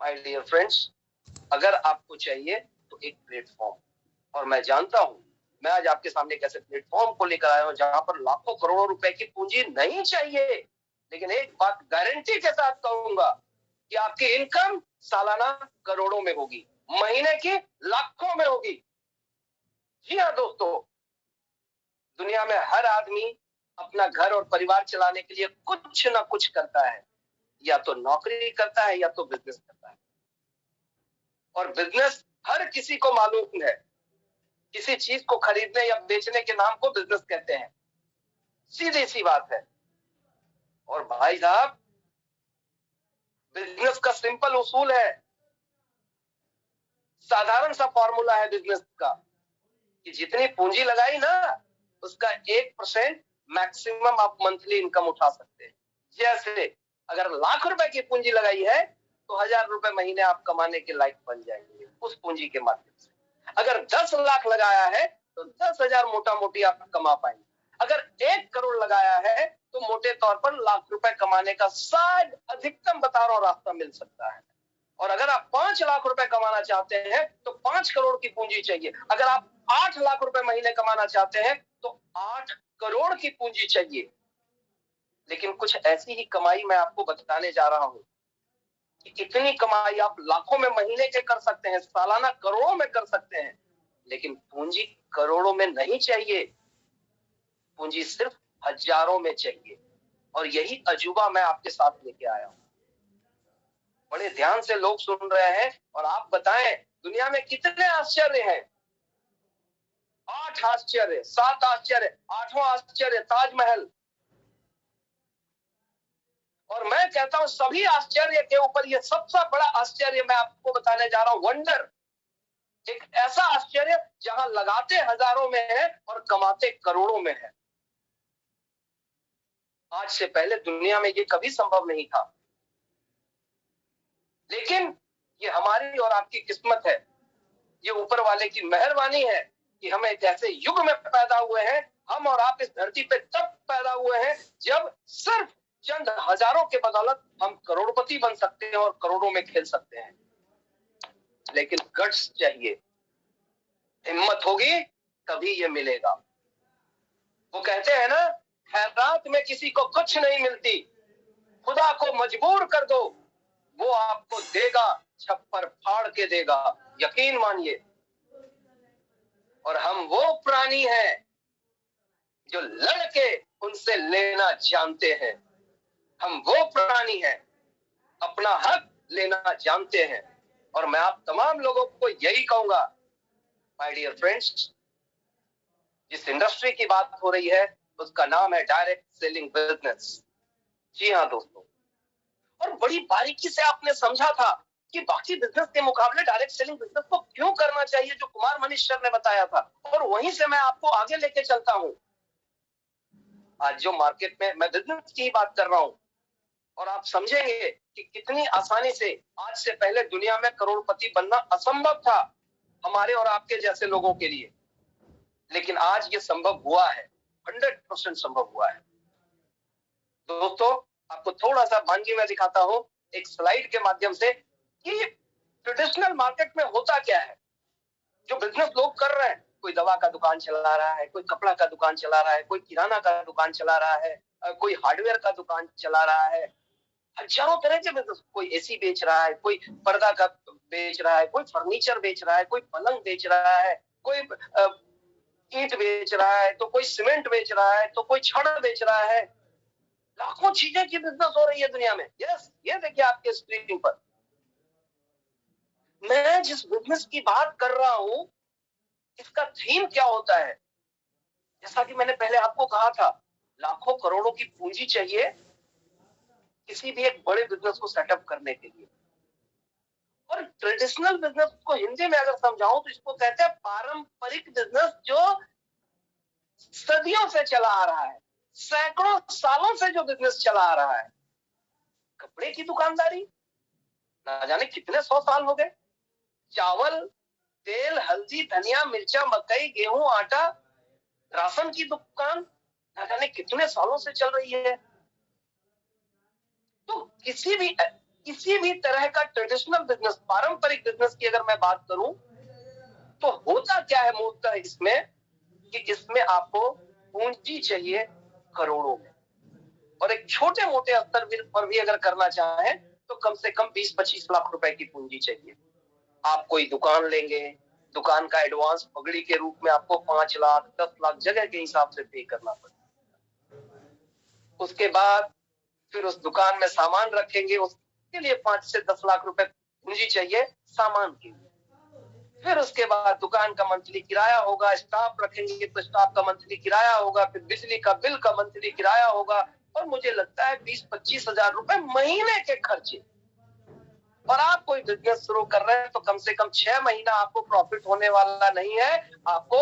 My dear friends, अगर आपको चाहिए तो एक प्लेटफॉर्म, और मैं जानता हूं, मैं आज आपके सामने एक ऐसे प्लेटफॉर्म को लेकर आया हूं जहां पर लाखों करोड़ों रुपए की पूंजी नहीं चाहिए, लेकिन एक बात गारंटी के साथ कहूंगा कि आपकी इनकम सालाना करोड़ों में होगी, महीने की लाखों में होगी। जी हाँ दोस्तों, दुनिया में हर आदमी अपना घर और परिवार चलाने के लिए कुछ ना कुछ करता है, या तो नौकरी करता है या तो बिजनेस करता है। और बिजनेस हर किसी को मालूम है, किसी चीज को खरीदने या बेचने के नाम को बिजनेस कहते हैं, सीधी सी बात है। और भाई साहब, बिजनेस का सिंपल उसूल है, साधारण सा फॉर्मूला है बिजनेस का, कि जितनी पूंजी लगाई ना, उसका 1% मैक्सिमम आप मंथली इनकम उठा सकते हैं। जैसे अगर लाख रुपए की पूंजी लगाई है तो 1000 रुपए महीने आप कमाने के लायक बन जाएंगे उस पूंजी के माध्यम से। अगर 10 लाख लगाया है तो 10,000 मोटा मोटी आप कमा पाएंगे। अगर 1 करोड़ लगाया है तो मोटे तौर पर लाख रुपए कमाने का शायद अधिकतम बता रहा हूं रास्ता मिल सकता है। और अगर आप 5 लाख रुपए कमाना चाहते हैं तो 5 करोड़ की पूंजी चाहिए। अगर आप 8 लाख रुपए महीने कमाना चाहते हैं तो 8 करोड़ की पूंजी चाहिए। लेकिन कुछ ऐसी ही कमाई मैं आपको बताने जा रहा हूं कि इतनी कमाई आप लाखों में महीने के कर सकते हैं, सालाना करोड़ों में कर सकते हैं, लेकिन पूंजी करोड़ों में नहीं चाहिए, पूंजी सिर्फ हजारों में चाहिए। और यही अजूबा मैं आपके साथ लेके आया हूं। बड़े ध्यान से लोग सुन रहे हैं और आप बताएं, दुनिया में कितने आश्चर्य हैं? 8 आश्चर्य, 7 आश्चर्य, 8वां आश्चर्य ताजमहल। और मैं कहता हूं सभी आश्चर्य के ऊपर यह सबसे बड़ा आश्चर्य मैं आपको बताने जा रहा हूं, वंडर। एक ऐसा आश्चर्य जहां लगाते हजारों में है और कमाते करोड़ों में है। आज से पहले दुनिया में ये कभी संभव नहीं था, लेकिन ये हमारी और आपकी किस्मत है, ये ऊपर वाले की मेहरबानी है कि हम एक ऐसे युग में पैदा हुए हैं। हम और आप इस धरती पे तब पैदा हुए हैं जब सिर्फ चंद हजारों के बदौलत हम करोड़पति बन सकते हैं और करोड़ों में खेल सकते हैं। लेकिन गट्स चाहिए, हिम्मत होगी तभी ये मिलेगा। वो कहते हैं ना, खैरात में किसी को कुछ नहीं मिलती, खुदा को मजबूर कर दो, वो आपको देगा, छप्पर फाड़ के देगा, यकीन मानिए। और हम वो प्राणी हैं जो लड़के उनसे लेना जानते हैं। हम वो प्राणी हैं, अपना हक लेना जानते हैं। और मैं आप तमाम लोगों को यही कहूंगा, माय डियर फ्रेंड्स, जिस इंडस्ट्री की बात हो रही है उसका नाम है डायरेक्ट सेलिंग बिजनेस। जी हाँ दोस्तों, और बड़ी बारीकी से आपने समझा था कि बाकी बिजनेस के मुकाबले डायरेक्ट सेलिंग बिजनेस को क्यों करना चाहिए, जो कुमार मनीष सर ने बताया था। और वहीं से मैं आपको आगे लेके चलता हूं। आज जो मार्केट में मैं बिजनेस की बात कर रहा हूं, और आप समझेंगे कि कितनी आसानी से आज से पहले दुनिया में करोड़पति बनना असंभव था हमारे और आपके जैसे लोगों के लिए, लेकिन आज ये संभव हुआ है, 100% संभव हुआ है। दोस्तों, आपको थोड़ा सा भांजी में दिखाता हूं एक स्लाइड के माध्यम से कि ट्रेडिशनल मार्केट में होता क्या है। जो बिजनेस लोग कर रहे हैं, कोई दवा का दुकान चला रहा है, कोई कपड़ा का दुकान चला रहा है, कोई किराना का दुकान चला रहा है, कोई हार्डवेयर का दुकान चला रहा है, हजारों तरह के बिजनेस। कोई एसी बेच रहा है, कोई पर्दा का बेच रहा है, कोई फर्नीचर बेच रहा है, कोई पलंग बेच रहा है, कोई ईंट बेच रहा है, तो कोई सीमेंट बेच रहा है, तो कोई छड़ बेच रहा है। लाखों चीजें की बिजनेस हो रही है दुनिया में। यस, ये देखिए आपके स्क्रीन पर मैं जिस बिजनेस की बात कर रहा हूं, इसका थीम क्या होता है। जैसा कि मैंने पहले आपको कहा था, लाखों करोड़ों की पूंजी चाहिए किसी भी एक बड़े बिजनेस को सेटअप करने के लिए। और ट्रेडिशनल बिजनेस को हिंदी में अगर समझाऊं तो इसको कहते हैं पारंपरिक बिजनेस, जो सदियों से चला आ रहा है, सैकड़ों सालों से जो बिजनेस चला आ रहा है। कपड़े की दुकानदारी ना जाने कितने 100 साल हो गए। चावल, तेल, हल्दी, धनिया, मिर्चा, मकई, गेहूं, आटा, राशन की दुकान ना जाने कितने सालों से चल रही है। तो किसी भी किसी भी तरह का ट्रेडिशनल बिजनेस, पारंपरिक बिजनेस की अगर मैं बात करूं तो होता क्या है मूलतः इसमें कि इसमें आपको पूंजी चाहिए करोड़ों में, और एक छोटे मोटे स्तर पर भी अगर करना चाहें तो कम से कम 20-25 लाख रुपए की पूंजी चाहिए। आप कोई दुकान लेंगे, दुकान का एडवांस पगड़ी के रूप में आपको 5 लाख 10 लाख जगह के हिसाब से पे करना पड़ेगा। उसके बाद फिर उस दुकान में सामान रखेंगे, उसके लिए 5 से 10 लाख रुपए पूंजी चाहिए सामान के लिए। फिर उसके बाद दुकान का मंथली किराया होगा, स्टाफ रखेंगे तो स्टाफ का मंथली किराया होगा, फिर बिजली का बिल का मंथली किराया होगा, और मुझे लगता है 20-25 हजार रुपए महीने के खर्चे। और आप कोई बिजनेस शुरू कर रहे हैं तो कम से कम 6 महीना आपको प्रॉफिट होने वाला नहीं है, आपको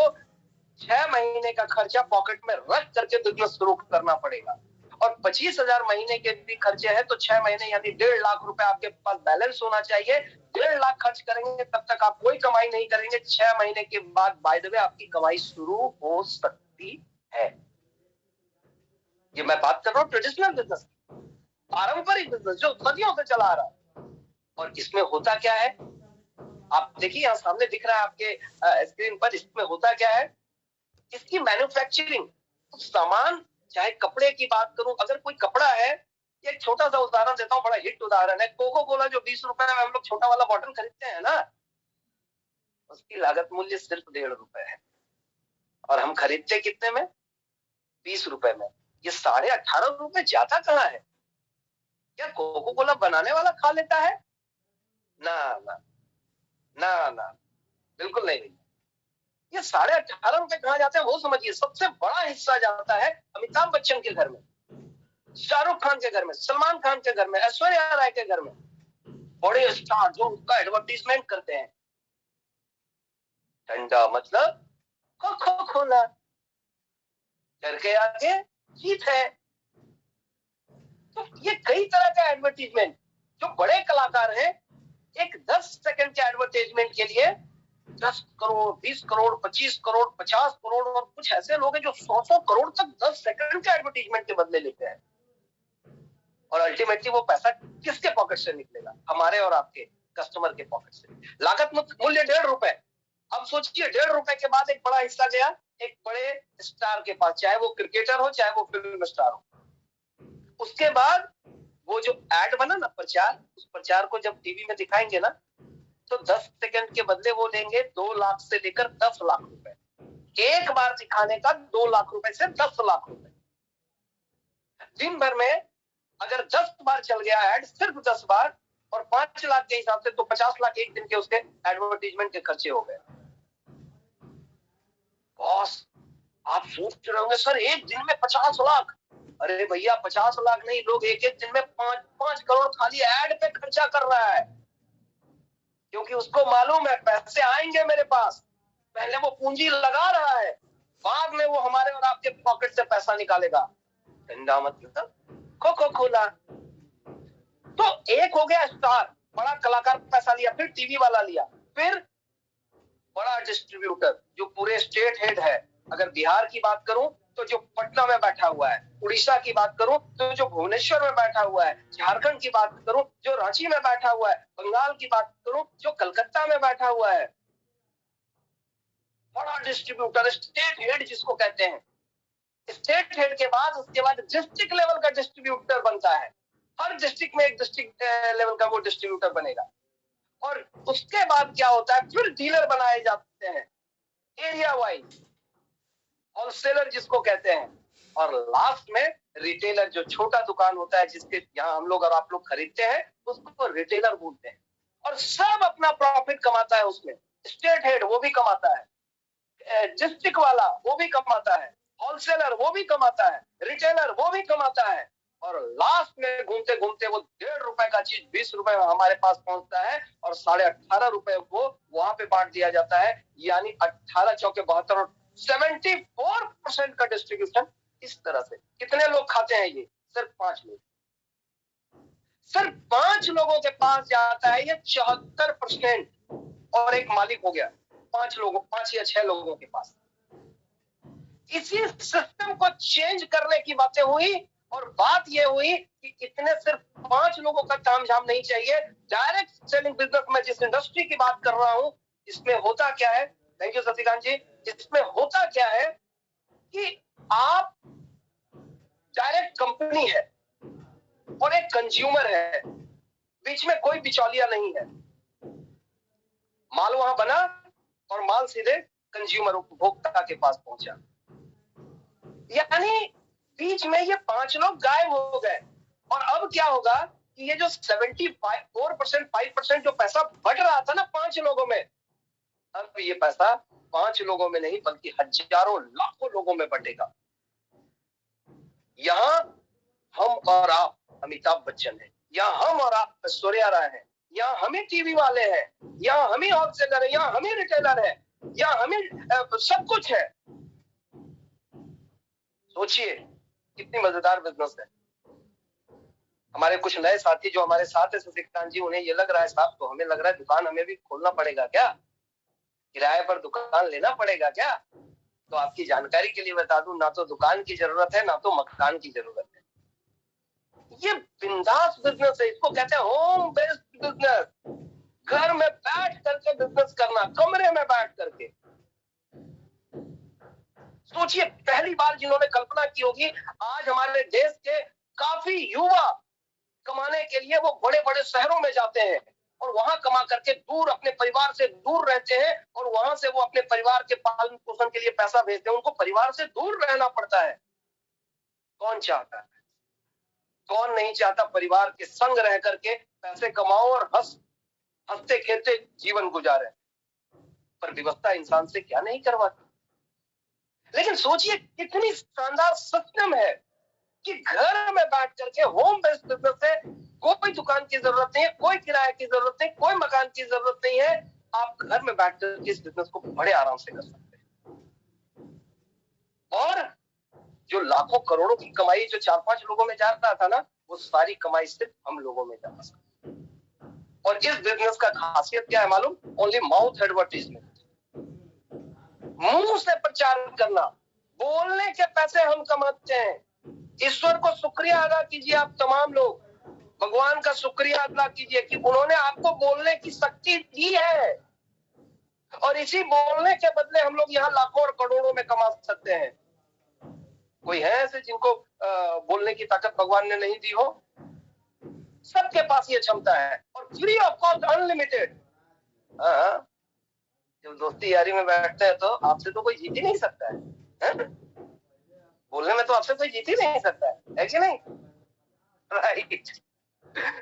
6 महीने का खर्चा पॉकेट में रख करके बिजनेस शुरू करना पड़ेगा। और 25,000 महीने के भी खर्चे हैं तो 6 महीने यानी 1.5 लाख रुपए आपके पास बैलेंस होना चाहिए। 1.5 लाख खर्च करेंगे तब तक आप कोई कमाई नहीं करेंगे। 6 महीने के बाद बाय द वे आपकी कमाई शुरू हो सकती है। ये मैं बात कर रहा हूँ ट्रेडिशनल बिजनेस, पारंपरिक बिजनेस जो सदियों से चला आ रहा है। और इसमें होता क्या है, आप देखिए यहाँ सामने दिख रहा है आपके स्क्रीन पर, इसमें होता क्या है, इसकी मैन्युफैक्चरिंग सामान, चाहे कपड़े की बात करूं, अगर कोई कपड़ा है, एक छोटा सा उदाहरण देता हूं, बड़ा हिट उदाहरण है, कोको कोला जो 20 रुपए में हम लोग छोटा वाला बॉटल खरीदते हैं ना, उसकी लागत मूल्य सिर्फ 1.5 रुपए है, और हम खरीदते कितने में, 20 रुपए में। ये 18.5 रुपए ज्यादा कहाँ है? क्या कोको कोला बनाने वाला खा लेता है? ना ना ना ना, बिल्कुल नहीं। ये 18.5 रुपए कहाँ जाते हैं वो समझिए। सबसे बड़ा हिस्सा जाता है अमिताभ बच्चन के घर में, शाहरुख खान के घर में, सलमान खान के घर में, ऐश्वर्या राय के घर में, बड़े स्टार जो उसका एडवर्टीजमेंट करते हैं। ठंडा मतलब कोको कोला, करके आगे जीत है। तो ये कई तरह का एडवर्टीजमेंट, जो बड़े कलाकार हैं, एक 10 सेकंड के एडवर्टाइजमेंट के लिए 10 करोड़, 20 करोड़, 25 करोड़, 50 करोड़, और कुछ ऐसे लोग हैं जो 100 करोड़ तक 10 सेकंड के एडवर्टाइजमेंट के बदले लेते हैं। और अल्टीमेटली वो पैसा किसके पॉकेट से निकलेगा? हमारे और आपके कस्टमर के पॉकेट से। लागत मूल्य 1.5 रुपए। अब सोचिए 1.5 रुपए के बाद एक बड़ा हिस्सा गया एक बड़े स्टार के पास, चाहे वो क्रिकेटर हो चाहे वो फिल्म स्टार हो। उसके बाद वो जो एड बना ना, प्रचार, उस प्रचार को जब टीवी में दिखाएंगे ना, तो 10 सेकंड के बदले वो लेंगे 2 लाख से लेकर 10 लाख रुपए। एक बार दिखाने का 2 लाख रुपए से 10 लाख रुपए। दिन भर में अगर 10 बार चल गया ऐड, सिर्फ 10 बार, और 5 लाख के हिसाब से तो 50 लाख एक दिन के उसके एडवर्टीजमेंट के खर्चे हो गए। बॉस, आप सोच रहे होंगे सर एक दिन में 50 लाख। अरे भैया 50 लाख नहीं, लोग एक एक दिन में 5 करोड़ खाली ऐड पे खर्चा कर रहा है, क्योंकि उसको मालूम है पैसे आएंगे मेरे पास। पहले वो पूंजी लगा रहा है, बाद में वो हमारे और आपके पॉकेट से पैसा निकालेगा। धंधा मतलब कोको कोला। तो एक हो गया स्टार, बड़ा कलाकार पैसा लिया, फिर टीवी वाला लिया, फिर बड़ा डिस्ट्रीब्यूटर जो पूरे स्टेट हेड है। अगर बिहार की बात करूं तो जो पटना में बैठा हुआ है, उड़ीसा की बात करूं तो जो भुवनेश्वर में बैठा हुआ है, झारखंड की बात करूं जो रांची में बैठा हुआ है, बंगाल की बात करूं जो कलकत्ता में बैठा हुआ है। बड़ा डिस्ट्रीब्यूटर, स्टेट हेड जिसको कहते हैं। स्टेट हेड के बाद उसके बाद डिस्ट्रिक्ट लेवल का डिस्ट्रीब्यूटर बनता है। हर डिस्ट्रिक्ट में एक डिस्ट्रिक्ट लेवल का वो डिस्ट्रीब्यूटर बनेगा। और उसके बाद क्या होता है, फिर डीलर बनाए जाते हैं एरिया वाइज, होलसेलर जिसको कहते हैं, और लास्ट में रिटेलर, जो छोटा दुकान होता है जिसके यहाँ हम लोग और आप लोग खरीदते हैं, उसको रिटेलर बोलते हैं। और सब अपना प्रॉफिट कमाता है उसमें। स्टेट हेड वो भी कमाता है, डिस्ट्रिक्ट वाला वो भी कमाता है, होलसेलर वो भी कमाता है, रिटेलर वो भी कमाता है, और लास्ट में घूमते घूमते वो 1.5 रुपए का चीज 20 रुपए में हमारे पास पहुंचता है, और 18.5 रुपए वो वहां पे बांट दिया जाता है। यानी 18 चौके 72 और 74% का डिस्ट्रीब्यूशन इस तरह से। कितने लोग खाते हैं ये? सिर्फ 5 लोग। सिर्फ 5 लोगों के पास जाता है ये 74%, और एक मालिक हो गया 5 लोगों, 5 या 6 लोगों के पास। इसी सिस्टम को चेंज करने की बातें हुई, और बात ये हुई कि इतने सिर्फ 5 लोगों का तामझाम नहीं चाहिए। डायरेक्ट सेलिंग बिजनेस में जिस इंडस्ट्री की बात कर रहा हूं, इसमें होता क्या है, थैंक यू शशिकांत जी, इसमें होता क्या है कि आप डायरेक्ट कंपनी है और एक कंज्यूमर है, बीच में कोई बिचौलिया नहीं है। माल वहां बना और माल सीधे कंज्यूमर उपभोक्ता के पास पहुंचा, यानी बीच में ये 5 लोग गायब हो गए। और अब क्या होगा कि ये जो 75% 5% जो पैसा बढ़ रहा था ना 5 लोगों में, अब ये पैसा 5 लोगों में नहीं बल्कि हजारों लाखों लोगों में बटेगा। यहां हम और आप अमिताभ बच्चन हैं, यहाँ हम और आप ऐश्वर्या राय हैं, यहाँ हम ही टीवी वाले हैं, यहाँ हम ही होलसेलर है, यहाँ हम ही रिटेलर है, यहाँ हम ही सब कुछ है। सोचिए कितनी मजेदार बिजनेस है। हमारे कुछ नए साथी जो हमारे साथ है शशिकांत जी, उन्हें ये लग रहा है साहब, तो हमें लग रहा है दुकान हमें भी खोलना पड़ेगा क्या, किराए पर दुकान लेना पड़ेगा क्या? तो आपकी जानकारी के लिए बता दूं, ना तो दुकान की जरूरत है ना तो मकान की जरूरत है। ये बिंदास बिजनेस है, इसको कहते हैं होम बेस्ड बिजनेस। घर में बैठ करके बिजनेस करना, कमरे में बैठ करके। सोचिए पहली बार जिन्होंने कल्पना की होगी, आज हमारे देश के काफी युवा कमाने के लिए वो बड़े बड़े शहरों में जाते हैं और वहां कमा करके दूर अपने परिवार से दूर रहते हैं और वहां से वो अपने परिवार के पालन पोषण के लिए पैसा भेजते हैं। उनको परिवार से दूर रहना पड़ता है। कौन चाहता है, कौन नहीं चाहता परिवार के संग रह करके पैसे कमाओ और हंसते खेलते जीवन गुजारे। पर व्यवस्था इंसान से क्या नहीं करवाती। लेकिन सोचिए कितनी शानदार सिस्टम है कि घर में बैठ करके होम बेस्ड बिजनेस है, कोई दुकान की जरूरत नहीं है, कोई किराए की जरूरत नहीं, कोई मकान की जरूरत नहीं है। आप घर में बैठ करके इस बिजनेस को बड़े आराम से कर सकते हैं। और जो लाखों करोड़ों की कमाई जो 4-5 लोगों में जा रहा था ना, वो सारी कमाई सिर्फ हम लोगों में जा सकती है। और इस बिजनेस का खासियत क्या है मालूम? ओनली माउथ एडवर्टीजमेंट, मुंह से प्रचार करना, बोलने के पैसे हम कमाते हैं। ईश्वर को शुक्रिया अदा कीजिए आप तमाम लोग, भगवान का शुक्रिया अदा कीजिए कि उन्होंने आपको बोलने की शक्ति दी है और इसी बोलने के बदले हम लोग यहाँ लाखों और करोड़ों में कमा सकते हैं। कोई है ऐसे जिनको बोलने की ताकत भगवान ने नहीं दी हो? सबके पास ये क्षमता है और फ्री ऑफ कॉस्ट, अनलिमिटेड। हाँ, जब दोस्ती यारी में बैठते हैं तो आपसे तो कोई जीत ही नहीं सकता है? बोलने में तो आपसे कोई जीत ही नहीं सकता है कि नहीं? राइट।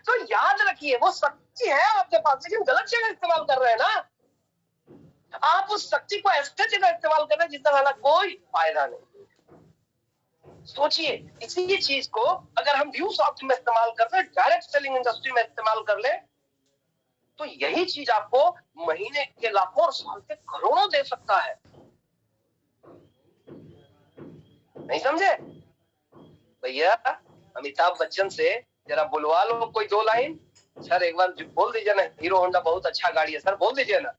तो याद रखिए वो शक्ति है आपके पास, लेकिन गलत जगह इस्तेमाल कर रहे हैं ना। आप उस शक्ति को ऐसे जगह इस्तेमाल कर रहे हैं जिसका वाला कोई फायदा नहीं। सोचिए इसी चीज को अगर हम व्यूसॉफ्ट में इस्तेमाल कर ले, डायरेक्ट सेलिंग इंडस्ट्री में इस्तेमाल कर ले, तो यही चीज आपको महीने के लाखों और साल के करोड़ों दे सकता है। नहीं समझे भैया? अमिताभ बच्चन से जरा बुलवा लो कोई 2 लाइन। सर एक बार बोल दीजिए ना, हीरो होंडा बहुत अच्छा गाड़ी है सर, बोल दीजिए ना।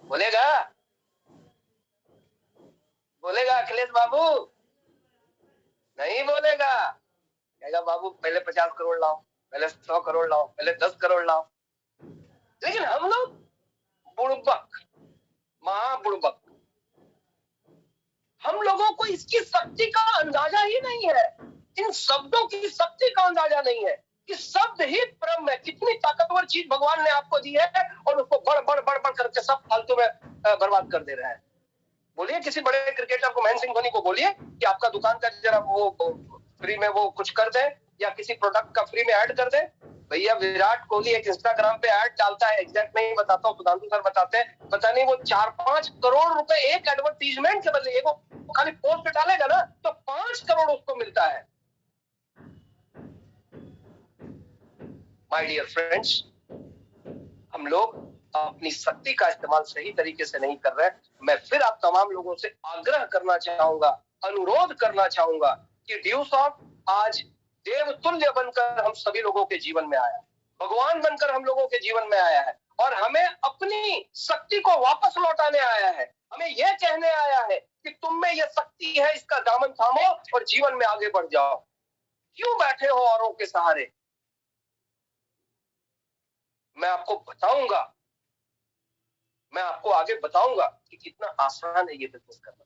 बोलेगा? बोलेगा अखिलेश बाबू? नहीं बोलेगा। कहेगा बाबू पहले 50 करोड़ लाओ, पहले 100 करोड़ लाओ, पहले 10 करोड़ लाओ। लेकिन हम लोग बुड़बक, महाबुड़बक, हम लोगों को इसकी शक्ति का अंदाजा ही नहीं है, इन शब्दों की शक्ति का अंदाजा नहीं है कि शब्द ही ब्रह्म है। कितनी ताकतवर चीज भगवान ने आपको दी है और उसको बढ़ बढ़ बढ़ बढ़ करके सब फालतू में बर्बाद कर दे रहे हैं। बोलिए किसी बड़े क्रिकेटर को, महेंद्र सिंह धोनी को बोलिए कि आपका दुकान का जरा वो फ्री में वो कुछ कर दे या किसी प्रोडक्ट का फ्री में ऐड कर दे। भैया विराट कोहली एक इंस्टाग्राम पे ऐड डालता है, एग्जैक्ट नहीं बताता हूँ, सुधांशु सर बताते हैं, पता नहीं वो 4-5 करोड़ रुपए एक एडवर्टीजमेंट के बदले, वो खाली पोस्ट पे डालेगा ना तो 5 करोड़ उसको मिलता है। माय डियर फ्रेंड्स, हम लोग अपनी शक्ति का इस्तेमाल सही तरीके से नहीं कर रहे। मैं फिर आप तमाम लोगों से आग्रह करना चाहूंगा, अनुरोध करना चाहूंगा कि ड्यूसॉफ्ट आज देवतुल्य बनकर हम सभी लोगों के जीवन में आया, भगवान बनकर हम लोगों के जीवन में आया है और हमें अपनी शक्ति को वापस लौटाने आया है। हमें यह कहने आया है कि तुम में यह शक्ति है, इसका दामन थामो और जीवन में आगे बढ़ जाओ। क्यों बैठे हो औरों के सहारे? मैं आपको बताऊंगा, मैं आपको आगे बताऊंगा कि कितना आसान है ये बिजनेस करना।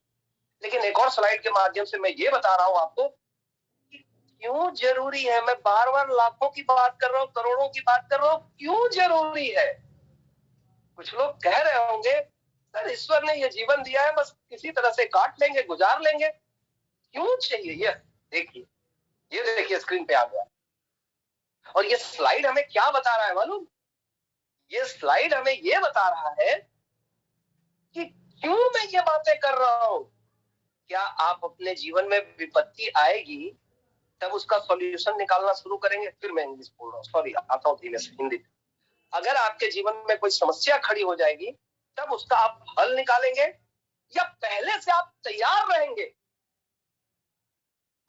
लेकिन एक और स्लाइड के माध्यम से मैं ये बता रहा हूं आपको कि क्यों जरूरी है। मैं बार बार लाखों की बात कर रहा हूं, करोड़ों की बात कर रहा हूं, क्यों जरूरी है। कुछ लोग कह रहे होंगे सर ईश्वर ने ये जीवन दिया है, बस किसी तरह से काट लेंगे, गुजार लेंगे, क्यों चाहिए। ये देखिए, ये देखिए स्क्रीन पे आ गया। और ये स्लाइड हमें क्या बता रहा है मालूम? ये स्लाइड हमें ये बता रहा है कि क्यों मैं ये बातें कर रहा हूं। क्या आप अपने जीवन में विपत्ति आएगी तब उसका सॉल्यूशन निकालना शुरू करेंगे। फिर मैं इंग्लिश बोल रहा हूँ, सॉरी, आता हूँ धीमे से हिंदी। अगर आपके जीवन में कोई समस्या खड़ी हो जाएगी तब उसका आप हल निकालेंगे या पहले से आप तैयार रहेंगे।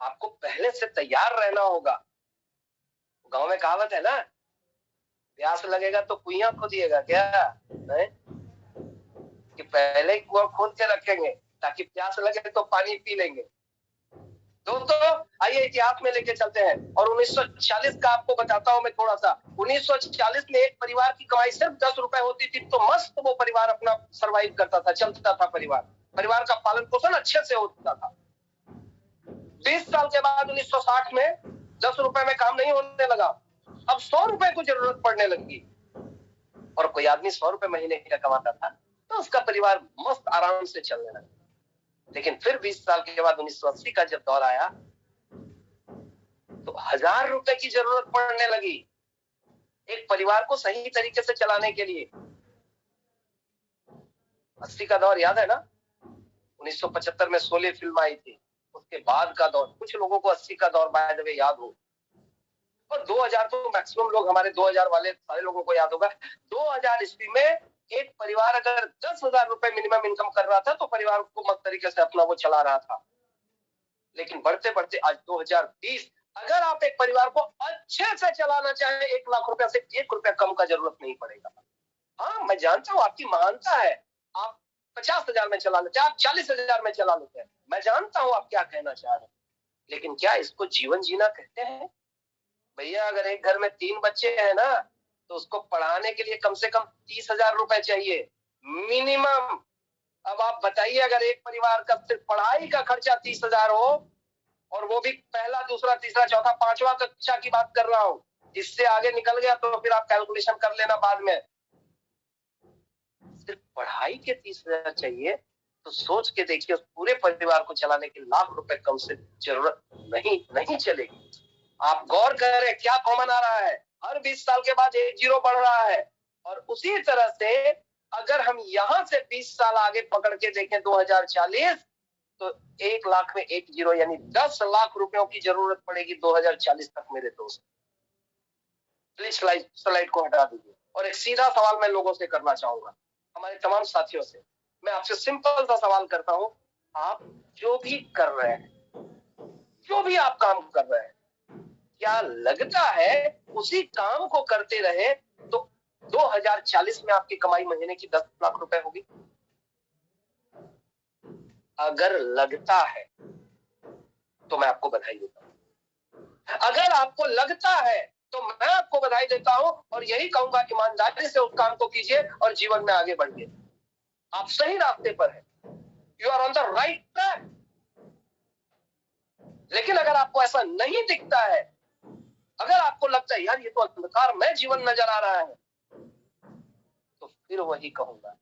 आपको पहले से तैयार रहना होगा। गांव में कहावत है ना, प्यास लगेगा तो कुइयां खोदिएगा क्या है? कि पहले ही कुआं खोद के रखेंगे ताकि प्यास लगे तो पानी पी लेंगे। दोस्तों आइए इतिहास में लेके चलते हैं और 1940 का आपको बताता हूं मैं थोड़ा सा। 1940 में एक परिवार की कमाई सिर्फ 10 रुपए होती थी तो मस्त वो परिवार अपना सरवाइव करता था, चलता था। परिवार का पालन पोषण अच्छे से होता था। 20 साल के बाद 1960 में 10 रुपए में काम नहीं होने लगा, अब 100 रुपए को जरूरत पड़ने लगी। और कोई आदमी 100 रुपए महीने का कमाता था तो उसका परिवार मस्त आराम से चलने लगा। लेकिन फिर 20 साल के बाद 1980 का जब दौर आया तो 1000 रुपए की जरूरत पड़ने लगी एक परिवार को सही तरीके से चलाने के लिए। 80 का दौर याद है ना? 1975 में शोले फिल्म आई थी, उसके बाद का दौर। कुछ लोगों को 80 का दौर बाय द वे याद हो, और 2000 तो मैक्सिमम लोग, हमारे 2000 वाले सारे लोगों को याद होगा। 2000 ईस्वी में एक परिवार अगर 10,000 रुपए मिनिमम इनकम कर रहा था तो परिवार को मस्त तरीके से अपना वो चला रहा था। लेकिन बढ़ते बढ़ते आज 2020, अगर आप एक परिवार को अच्छे से चलाना चाहें 1 लाख रुपया से 1 रुपया कम का जरूरत नहीं पड़ेगा। हाँ मैं जानता हूँ आपकी महानता है, आप 50,000 में चला लेते हैं, आप 40,000 में चला लेते हैं, मैं जानता हूँ आप क्या कहना चाह रहे हैं। लेकिन क्या इसको जीवन जीना कहते हैं? भैया अगर एक घर में 3 बच्चे हैं ना तो उसको पढ़ाने के लिए कम से कम 30,000 रुपए चाहिए मिनिमम। अब आप बताइए, अगर एक परिवार का सिर्फ पढ़ाई का खर्चा 30,000 हो, और वो भी पहला दूसरा तीसरा चौथा पांचवा कक्षा की बात कर रहा हूँ, इससे आगे निकल गया तो फिर आप कैलकुलेशन कर लेना बाद में। सिर्फ पढ़ाई के 30,000 चाहिए तो सोच के देखिए उस पूरे परिवार को चलाने के लाख रुपए कम से जरूरत नहीं चलेगी। आप गौर करें क्या कॉमन आ रहा है, हर 20 साल के बाद एक जीरो बढ़ रहा है। और उसी तरह से अगर हम यहां से 20 साल आगे पकड़ के देखें 2040, तो 1 लाख में एक जीरो यानी 10 लाख रुपयों की जरूरत पड़ेगी 2040 तक मेरे दोस्त। प्लीज स्लाइड को हटा दीजिए। और एक सीधा सवाल मैं लोगों से करना चाहूंगा, हमारे तमाम साथियों से। मैं आपसे सिंपल सा सवाल करता हूं, आप जो भी कर रहे हैं, जो भी आप काम कर रहे हैं, क्या लगता है उसी काम को करते रहे तो 2040 में आपकी कमाई महीने की 10 लाख रुपए होगी? अगर लगता है तो मैं आपको बधाई देता हूं। अगर आपको लगता है तो मैं आपको बधाई देता हूं और यही कहूंगा, ईमानदारी से उस काम को कीजिए और जीवन में आगे बढ़िए। आप सही रास्ते पर हैं, you are on the right track. लेकिन अगर आपको ऐसा नहीं दिखता है, अगर आपको लगता है यार ये तो अंधकार में जीवन नजर आ रहा है, तो फिर वही कहूंगा,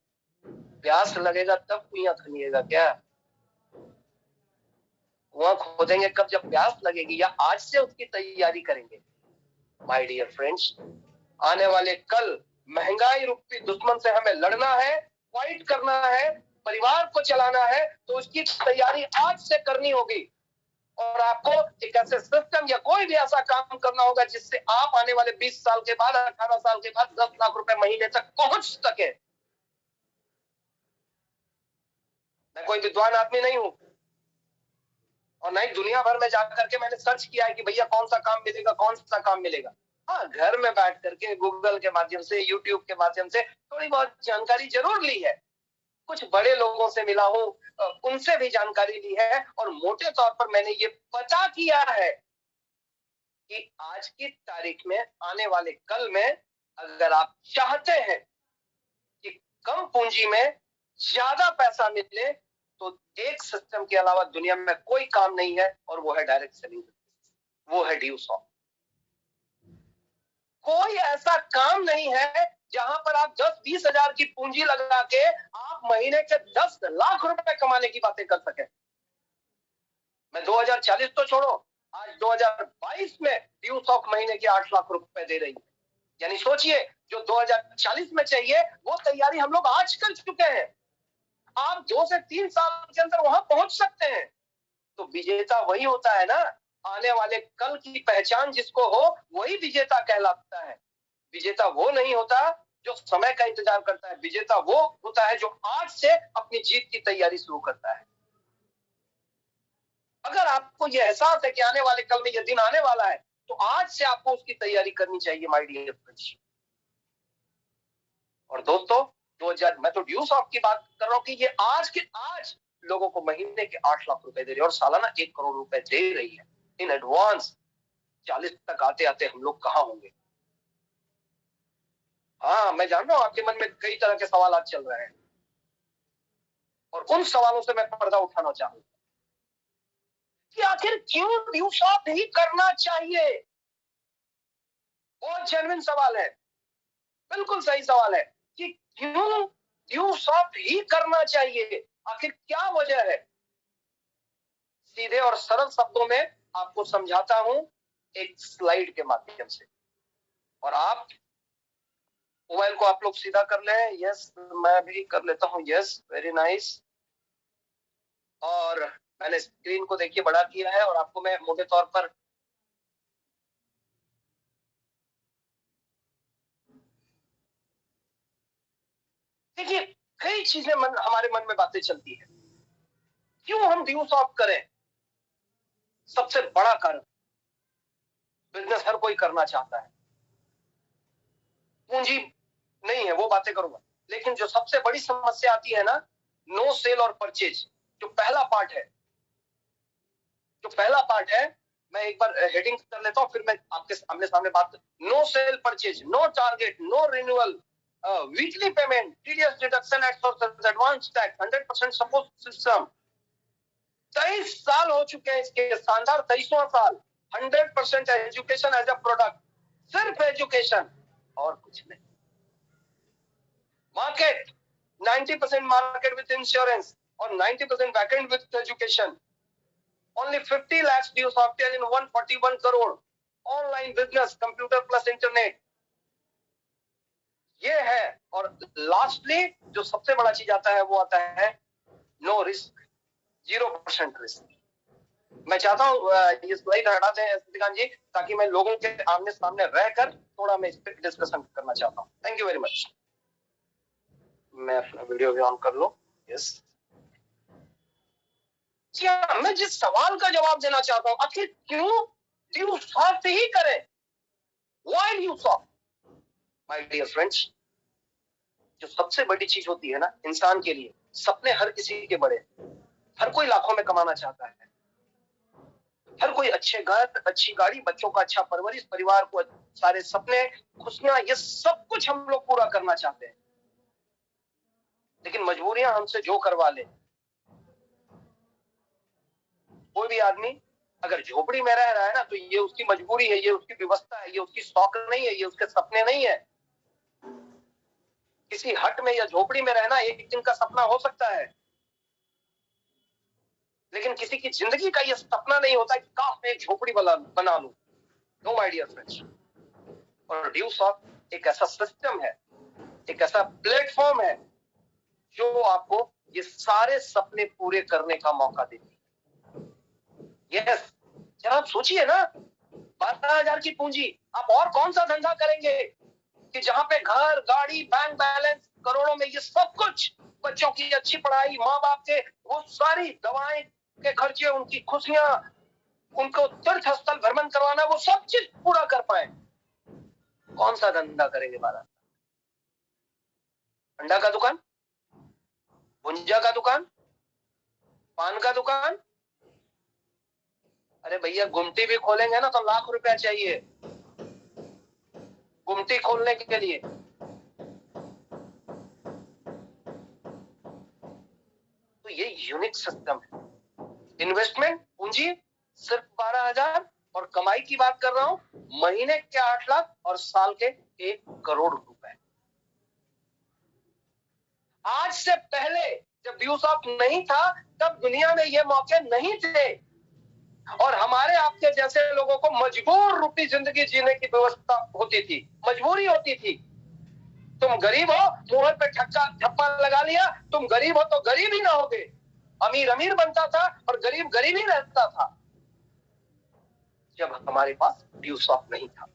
प्यास लगेगा तब कुइयां खनिएगा क्या? कुआं खोदेंगे कब? जब प्यास लगेगी, या आज से उसकी तैयारी करेंगे? माय डियर फ्रेंड्स, आने वाले कल महंगाई रूपी दुश्मन से हमें लड़ना है, फाइट करना है, परिवार को चलाना है, तो उसकी तैयारी आज से करनी होगी। और आपको एक ऐसे सिस्टम या कोई भी ऐसा काम करना होगा जिससे आप आने वाले 20 साल के बाद, 18 साल के बाद 10 लाख रुपए महीने तक पहुंच सके। मैं कोई विद्वान आदमी नहीं हूं और नहीं दुनिया भर में जाकर के मैंने सर्च किया है कि भैया कौन सा काम मिलेगा, कौन सा काम मिलेगा। हाँ, घर में बैठ करके गूगल के माध्यम से, यूट्यूब के माध्यम से थोड़ी बहुत जानकारी जरूर ली है, कुछ बड़े लोगों से मिला हूं, उनसे भी जानकारी ली है, और मोटे तौर पर मैंने ये पता किया है कि आज की तारीख में, आने वाले कल में, अगर आप चाहते हैं कि कम पूंजी में ज्यादा पैसा मिले, तो एक सिस्टम के अलावा दुनिया में कोई काम नहीं है, और वो है डायरेक्ट सेलिंग। वो है ड्यूसॉफ्ट। कोई ऐसा काम नहीं है जहां पर आप 10-20 हजार की पूंजी लगा के आप महीने के 10 लाख रुपए कमाने की बातें कर सके। मैं 2040 तो छोड़ो, आज 2022 में ड्यूसॉफ्ट महीने के 8 लाख रुपए दे रही है। यानी सोचिए, जो 2040 में चाहिए वो तैयारी हम लोग आज कर चुके हैं। आप 2 से 3 साल के अंदर वहां पहुंच सकते हैं। तो विजेता वही होता है ना, आने वाले कल की पहचान जिसको हो वही विजेता कहलाता है। विजेता वो नहीं होता जो समय का इंतजार करता है, विजेता वो होता है जो आज से अपनी जीत की तैयारी शुरू करता है। अगर आपको यह एहसास है कि आने वाले कल में यह दिन आने वाला है, तो आज से आपको उसकी तैयारी करनी चाहिए, माय डियर फ्रेंड्स। और दोस्तों, मैं तो ड्यूसॉफ्ट की बात कर रहा हूं कि ये आज के आज लोगों को महीने के 8 लाख रुपए दे रही है और सालाना 1 करोड़ रुपए दे रही है इन एडवांस। 40 तक आते आते हम लोग कहां होंगे? हाँ, मैं जान रहा हूं आपके मन में कई तरह के सवाल चल रहे हैं, और उन सवालों से मैं पर्दा उठाना चाहूंगा कि आखिर क्यों ड्यूसॉफ्ट ही करना चाहिए। बहुत जेन्युइन सवाल है, बिल्कुल सही सवाल है कि क्यों ड्यूसॉफ्ट ही करना चाहिए, आखिर क्या वजह है। सीधे और सरल शब्दों में आपको समझाता हूं एक स्लाइड के माध्यम से। और आप मोबाइल को आप लोग सीधा कर लें। यस, मैं भी कर लेता हूं। Yes, very nice. और मैंने स्क्रीन को देखिए बड़ा किया है, और आपको मैं मोटे तौर पर देखिए, कई चीजें हमारे मन में बातें चलती है, क्यों हम ड्यूसॉफ्ट करें। सबसे बड़ा कारण, बिजनेस हर कोई करना चाहता है, पूंजी नहीं है, वो बातें करूंगा। लेकिन जो सबसे बड़ी समस्या आती है ना, नो सेल और परचेज, जो पहला पार्ट है, मैं एक बार हेडिंग कर लेता हूं, फिर मैं आपके सामने सामने बात। No sell purchase, no target, no renewal, weekly payment, TDS deduction at source, advance tax, 100% support system. 23 साल हो चुके हैं इसके, शानदार 23वां साल। 100% एजुकेशन एज अ प्रोडक्ट, सिर्फ एजुकेशन और कुछ नहीं। मार्केट 90% मार्केट विथ इंश्योरेंस और 90% backend with education. Only 50 lakhs due software in 141 crore. Online business, computer plus internet, ये है। और लास्टली जो सबसे बड़ा चीज आता है वो आता है नो रिस्क, 0% रिस्क। मैं चाहता हूं ये स्लाइड हटा दें श्रीकांत जी, ताकि मैं लोगों के आमने सामने रहकर थोड़ा मैं इस पर डिस्कशन करना चाहता हूं। Thank you very much. मैं अपना वीडियो भी ऑन कर लूं। यस, मैं जिस सवाल का जवाब देना चाहता हूं, आखिर क्यों ड्यूसॉफ्ट ही करें। व्हाई ड्यूसॉफ्ट? माय डियर फ्रेंड्स, जो सबसे बड़ी चीज होती है ना इंसान के लिए, सपने हर किसी के बड़े, हर कोई लाखों में कमाना चाहता है, हर कोई अच्छे घर, अच्छी गाड़ी, बच्चों का अच्छा परवरिश, परिवार को सारे सपने, खुशियां, ये सब कुछ हम लोग पूरा करना चाहते हैं। लेकिन मजबूरियां हमसे जो करवा ले। कोई भी आदमी अगर झोपड़ी में रह रहा है ना, तो ये उसकी मजबूरी है, ये उसकी व्यवस्था है, ये उसकी शौक नहीं है, ये उसके सपने नहीं है। किसी हट में या झोपड़ी में रहना एक दिन का सपना हो सकता है, लेकिन किसी की जिंदगी का यह सपना नहीं होता कि काश मैं एक झोपड़ी बना लूं। No my dear friends. और ड्यूसॉफ्ट एक ऐसा सिस्टम है, एक ऐसा प्लेटफॉर्म है जो आपको ये सारे सपने पूरे करने का मौका देती है। यस, जब आप सोचिए ना, 12,000 की पूंजी, आप और कौन सा धंधा करेंगे कि जहां पे घर, गाड़ी, बैंक बैलेंस करोड़ों में, ये सब कुछ, बच्चों की अच्छी पढ़ाई, माँ बाप के वो सारी दवाएं के खर्चे, उनकी खुशियां, उनको तीर्थ स्थल भ्रमण करवाना, वो सब चीज पूरा कर पाए। कौन सा धंधा करेंगे? 12? अंडा का दुकान, भुंजा का दुकान, पान का दुकान, अरे भैया गुमटी भी खोलेंगे ना तो लाख रुपया चाहिए गुमटी खोलने के लिए। तो ये यूनिक सिस्टम है। इन्वेस्टमेंट पूंजी सिर्फ 12,000 और कमाई की बात कर रहा हूं महीने के 8 लाख और साल के 1 करोड़ रुपए। आज से पहले जब ड्यूसॉफ्ट नहीं था तब दुनिया में ये मौके नहीं थे और हमारे आपके जैसे लोगों को मजबूर रूपी जिंदगी जीने की व्यवस्था होती थी, मजबूरी होती थी। तुम गरीब हो, मुहर पे ठप्पा लगा लिया, तुम गरीब हो तो गरीब ही ना होगे। अमीर अमीर बनता था और गरीब गरीब ही रहता था जब हमारे पास ड्यूसॉफ्ट नहीं था।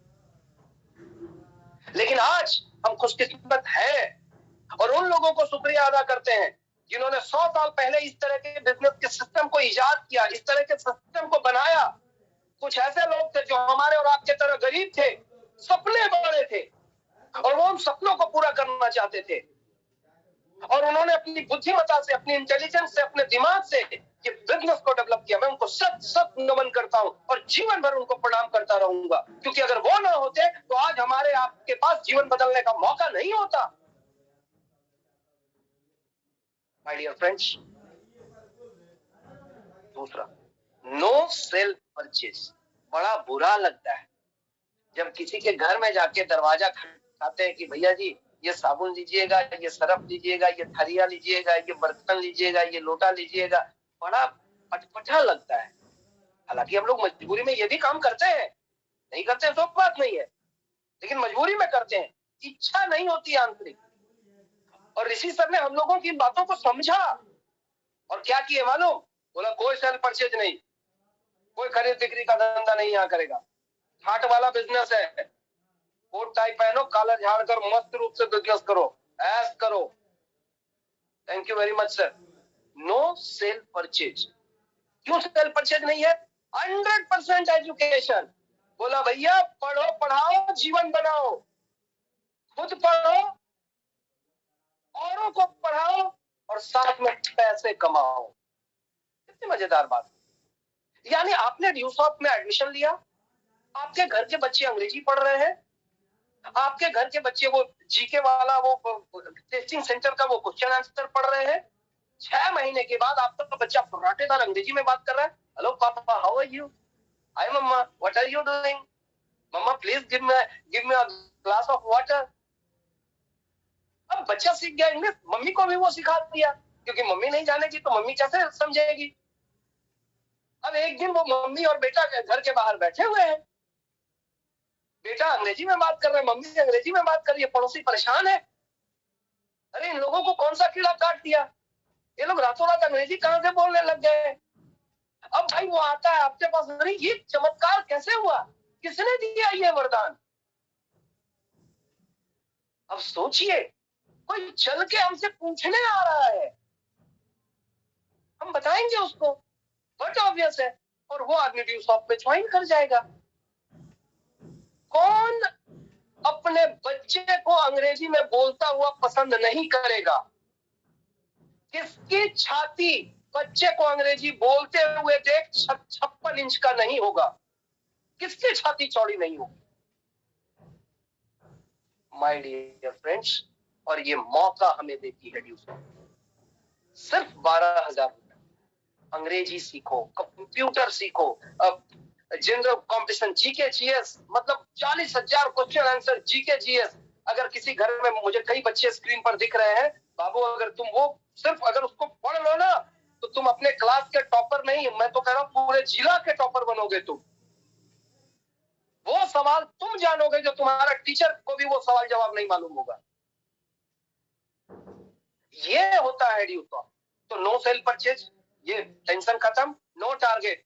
लेकिन आज हम खुशकिस्मत हैं और उन लोगों को शुक्रिया अदा करते हैं जिन्होंने 100 साल पहले इस तरह के बिजनेस के सिस्टम को इजाद किया, इस तरह के सिस्टम को बनाया। कुछ ऐसे लोग थे जो हमारे और आपके तरह गरीब थे, सपने बड़े थे और वो उन सपनों को पूरा करना चाहते थे और उन्होंने अपनी बुद्धिमत्ता से, अपनी इंटेलिजेंस से, अपने दिमाग से ये बिजनेस को डेवलप किया। मैं उनको सत सत नमन करता हूं और जीवन भर उनको प्रणाम करता रहूंगा, क्योंकि अगर वो ना होते तो आज हमारे आपके पास जीवन बदलने का मौका नहीं होता। माय डियर फ्रेंड्स, दूसरा, नो सेल्फ परचेज। बड़ा बुरा लगता है जब किसी के घर में जाके दरवाजा खटखटाते हैं कि भैया जी ये साबुन लीजिएगा, ये सरफ लीजिएगा, ये थरिया लीजिएगा, ये बर्तन लीजिएगा, ये लोटा लीजिएगा। बड़ा अटपटा लगता है। हालांकि हम लोग मजबूरी में ये भी काम करते हैं, नहीं करते हैं तो बात नहीं है, लेकिन मजबूरी में करते हैं, इच्छा नहीं होती आंतरिक। और ऋषि सर ने हम लोगों की बातों को समझा और क्या किए मालूम? बोला कोई सेल्फ परचेज नहीं, कोई खरीद बिक्री का धंधा नहीं यहाँ करेगा। ठाट वाला बिजनेस है, कोट टाई पहनो, काला झाड़ कर मस्त रूप से बिजनेस करो, ऐस करो। Thank you very much sir. No self purchase. क्यों सेल्फ परचेज नहीं है? 100% एजुकेशन। बोला भैया पढ़ो, पढ़ाओ, जीवन बनाओ, खुद पढ़ो, औरों को पढ़ाओ और साथ में पैसे कमाओ। कितनी मजेदार बात। यानी आपने ड्यूसॉफ्ट में एडमिशन लिया, आपके घर के बच्चे अंग्रेजी पढ़ रहे हैं, आपके घर के बच्चे वो जीके वाला वो टेस्टिंग सेंटर का वो क्वेश्चन आंसर पढ़ रहे हैं। 6 महीने के बाद आपका बच्चा फर्राटेदार अंग्रेजी में बात कर रहा है। Hello papa, how are you? Hi mamma, what are you doing? Mamma please give me a glass of water. अब बच्चा सीख गया इंग्लिश, मम्मी को भी वो सिखा दिया, क्योंकि मम्मी नहीं जानेगी तो मम्मी कैसे समझेगी। अब एक दिन वो मम्मी और बेटा घर के बाहर बैठे हुए हैं, बेटा अंग्रेजी में बात कर रहे हैं, मम्मी अंग्रेजी में बात कर रही है, पड़ोसी परेशान है। अरे इन लोगों को कौन सा कीड़ा काट दिया, ये लोग रातों रात अंग्रेजी कहां से बोलने लग गए। अब भाई वो आता है आपके पास, अरे ये चमत्कार कैसे हुआ, किसने दिया ये वरदान? अब सोचिए, कोई चल के हमसे पूछने आ रहा है, हम बताएंगे उसको, बट ऑब्वियस है, और वो आदमी ड्यूसॉफ्ट में ज्वाइन कर जाएगा। कौन अपने बच्चे को अंग्रेजी में बोलता हुआ पसंद नहीं करेगा? किसकी छाती बच्चे को अंग्रेजी बोलते हुए देख 56 इंच का नहीं होगा? किसकी छाती चौड़ी नहीं होगी? माय डियर फ्रेंड्स, और ये मौका हमें देती है ड्यूसॉफ्ट। सिर्फ 12,000 अंग्रेजी सीखो, कंप्यूटर सीखो, जनरल कॉम्पिटिशन, जीके जीएस, मतलब 40,000 क्वेश्चन आंसर जीके जीएस। अगर किसी घर में, मुझे कई बच्चे स्क्रीन पर दिख रहे हैं, बाबू अगर तुम वो सिर्फ अगर उसको पढ़ लो ना तो तुम अपने क्लास के टॉपर नहीं, मैं तो कह रहा हूं पूरे जिला के टॉपर बनोगे तुम। वो सवाल तुम जानोगे जो तुम्हारा टीचर को भी वो सवाल जवाब नहीं मालूम होगा। ये होता है ड्यूसॉफ्ट। तो नो सेल्फ परचेज, ये टेंशन खत्म, नो टारगेट।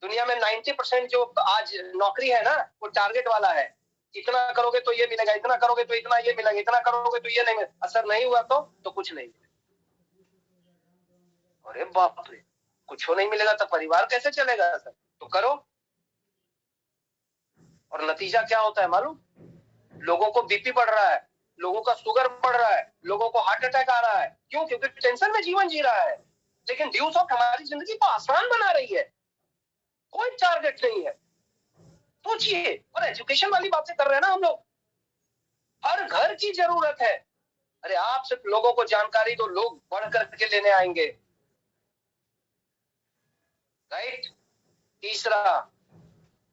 दुनिया में 90% जो आज नौकरी है ना वो टारगेट वाला है। इतना करोगे तो ये मिलेगा, इतना करोगे तो इतना ये मिलेगा, इतना करोगे तो ये नहीं मिलेगा, असर नहीं हुआ तो कुछ नहीं मिलेगा। अरे बाप रे, कुछ नहीं मिलेगा तो परिवार कैसे चलेगा सर? तो करो, और नतीजा क्या होता है मालूम? लोगों को बीपी बढ़ रहा है, लोगों का शुगर बढ़ रहा है, लोगों को हार्ट अटैक आ रहा है। क्यों? क्योंकि टेंशन में जीवन जी रहा है। लेकिन ड्यूसॉफ्ट हमारी जिंदगी को आसान बना रही है। कोई टारगेट नहीं है। सोचिए, और एजुकेशन वाली बातें कर रहे हैं ना हम लोग, हर घर की जरूरत है। अरे आप सिर्फ लोगों को जानकारी दो, लोग बढ़ करके लेने आएंगे। राइट। तीसरा,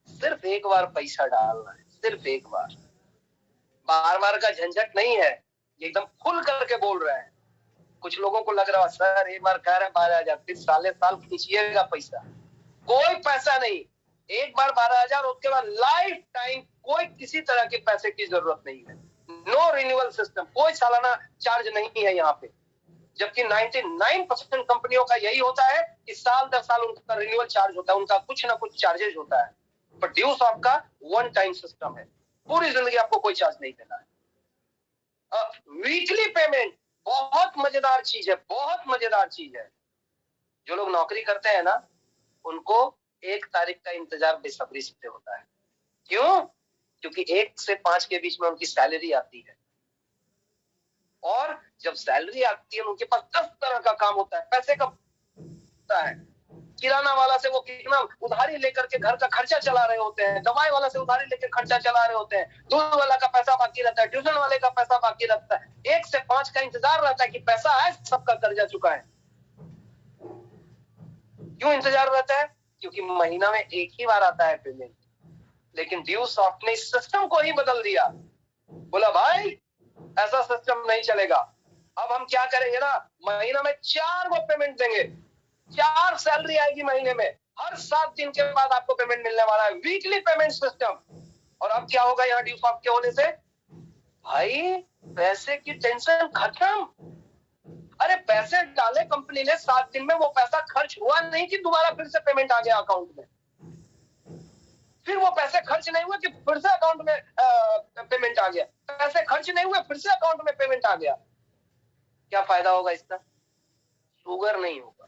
सिर्फ एक बार पैसा डालना है, सिर्फ एक बार, बार बार का झंझट नहीं है। एकदम खुल करके बोल रहे हैं। कुछ लोगों को लग रहा है सर एक बार कह रहे हैं 12,000, फिर साले साल खींचिएगा पैसा। कोई पैसा नहीं, एक बार 12,000, उसके बाद लाइफ टाइम कोई किसी तरह के पैसे की जरूरत नहीं है। नो रिन्यूअल सिस्टम, कोई सालाना चार्ज नहीं है यहाँ पे। जबकि 99% कंपनियों का यही होता है कि साल दर साल उनका रिन्यूअल चार्ज होता है, उनका कुछ ना कुछ चार्जेज होता है। पर ड्यूसॉफ्ट का वन टाइम सिस्टम है, पूरी जिंदगी आपको कोई चार्ज नहीं देना है। वीकली पेमेंट बहुत मजेदार चीज है, बहुत मजेदार चीज है। जो लोग नौकरी करते हैं ना, उनको 1 तारीख का इंतजार बेसब्री से होता है। क्यों? क्योंकि 1 से 5 के बीच में उनकी सैलरी आती है, और जब सैलरी आती है उनके पास 10 तरह का काम होता है, पैसे का होता है। किराना वाला से वो कितना उधारी लेकर के घर का खर्चा चला रहे होते हैं, दवाई वाला से उधारी लेकर खर्चा चला रहे होते हैं, दूध वाला का पैसा बाकी रहता है, ट्यूशन वाले का पैसा बाकी रहता है। 1 से 5 का इंतजार रहता है कि पैसा आए, सबका कर्जा चुका है। क्यों इंतजार रहता है? क्योंकि महीना में एक ही बार आता है पेमेंट। लेकिन ड्यूसॉफ्ट ने इस सिस्टम को ही बदल दिया। बोला भाई ऐसा सिस्टम नहीं चलेगा, अब हम क्या करेंगे ना, महीना में 4 वो पेमेंट देंगे, 4 सैलरी आएगी महीने में, हर 7 दिन के बाद आपको पेमेंट मिलने वाला है, वीकली पेमेंट सिस्टम। और अब क्या होगा यहाँ ड्यूसॉफ्ट के होने से? भाई पैसे की टेंशन खत्म। अरे पैसे डाले कंपनी ने, 7 दिन में वो पैसा खर्च हुआ नहीं कि दोबारा फिर से पेमेंट आ गया अकाउंट में, फिर वो पैसे खर्च नहीं हुए कि फिर से अकाउंट में पेमेंट आ गया, पैसे खर्च नहीं हुए फिर से अकाउंट में पेमेंट आ गया। क्या फायदा होगा इसका? शुगर नहीं होगा,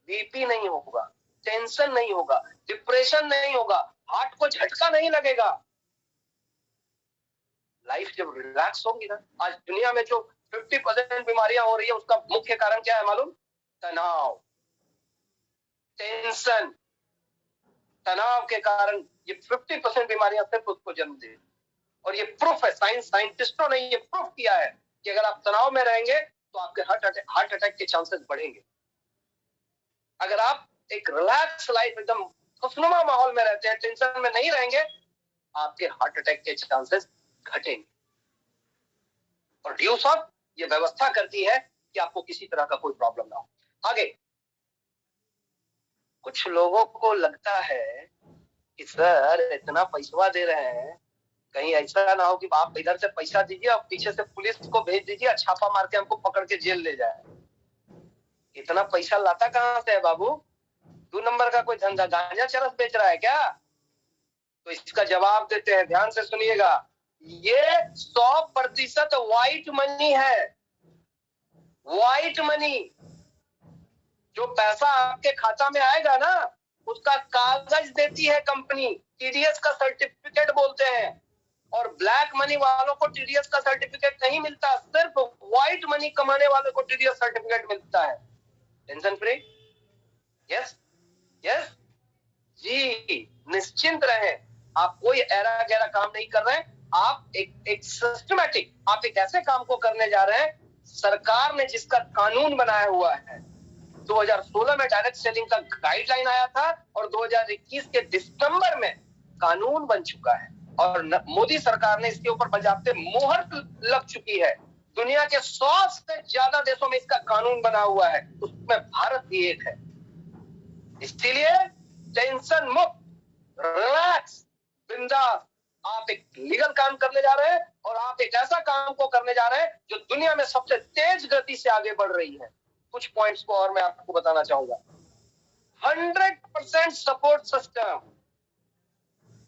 बीपी नहीं होगा, टेंशन नहीं होगा, डिप्रेशन नहीं होगा, हार्ट को झटका नहीं लगेगा। लाइफ जब रिलैक्स होगी ना, आज दुनिया में जो 50% बीमारियां हो रही है उसका मुख्य कारण क्या है मालूम? तनाव, टेंशन। तनाव के कारण ये 50% बीमारियां सिर्फ उसको जन्म दे। और ये प्रूफ है, साइंटिस्टों ने ये प्रूफ किया है कि अगर आप तनाव में रहेंगे तो आपके हार्ट अटैक के चांसेस बढ़ेंगे। अगर आप एक रिलैक्स लाइफ, एकदम खुशनुमा माहौल में रहते हैं, टेंशन में नहीं रहेंगे, आपके हार्ट अटैक के चांसेस घटेंगे। और ड्यूसॉफ्ट ये व्यवस्था करती है कि आपको किसी तरह का कोई प्रॉब्लम ना हो। आगे, कुछ लोगों को लगता है कि सर इतना पैसा दे रहे हैं, कहीं ऐसा ना हो कि आप इधर से पैसा दीजिए और पीछे से पुलिस को भेज दीजिए, छापा मार के हमको पकड़ के जेल ले जाए। इतना पैसा लाता कहां से है बाबू? 2 नंबर का कोई धंधा, गांजा चरस बेच रहा है क्या? तो इसका जवाब देते हैं, ध्यान से सुनिएगा। ये 100% व्हाइट मनी है। व्हाइट मनी, जो पैसा आपके खाता में आएगा ना, उसका कागज देती है कंपनी, टीडीएस का सर्टिफिकेट बोलते हैं। और ब्लैक मनी वालों को टीडीएस का सर्टिफिकेट नहीं मिलता, सिर्फ व्हाइट मनी कमाने वालों को टीडीएस सर्टिफिकेट मिलता है। Tension free. यस यस जी, निश्चिंत रहें, आप कोई ऐरा गैरा काम नहीं कर रहे हैं। आप एक सिस्टमैटिक, आप एक ऐसे काम को करने जा रहे हैं, सरकार ने जिसका कानून बनाया हुआ है। 2016 में डायरेक्ट सेलिंग का गाइडलाइन आया था और 2021 के दिसंबर में कानून बन चुका है, और मोदी सरकार ने इसके ऊपर बजाते मोहर लग चुकी है। दुनिया के 100 से ज्यादा देशों में इसका कानून बना हुआ है, उसमें भारत भी एक है। इसलिए टेंशन मुक्त, रिलैक्स, बिंदास, आप एक लीगल काम करने जा रहे हैं, और आप एक ऐसा काम को करने जा रहे हैं जो दुनिया में सबसे तेज गति से आगे बढ़ रही है। कुछ पॉइंट्स को और मैं आपको बताना चाहूंगा। 100% सपोर्ट सिस्टम।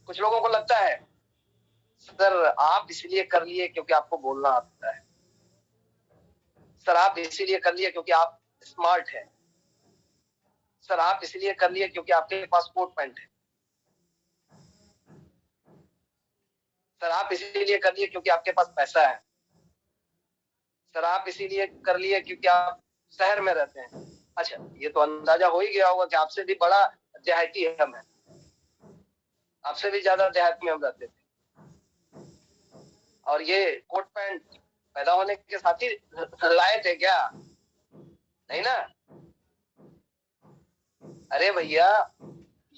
कुछ लोगों को लगता है सर आप इसलिए कर लिए क्योंकि आपको बोलना आता है, सर आप इसीलिए कर लिए क्योंकि आप स्मार्ट हैं, सर आप इसलिए कर लिए क्योंकि आपके पास कोट पैंट है, सर आप इसीलिए कर लिए क्योंकि आपके पास पैसा है, सर आप इसीलिए कर लिए क्योंकि आप शहर में रहते हैं। अच्छा, ये तो अंदाजा हो ही गया होगा कि आपसे भी बड़ा देहाती हम है। आपसे भी ज्यादा देहात में हम रहते थे। और ये कोट पैंट पैदा होने के साथ ही लाए थे क्या? नहीं ना। अरे भैया,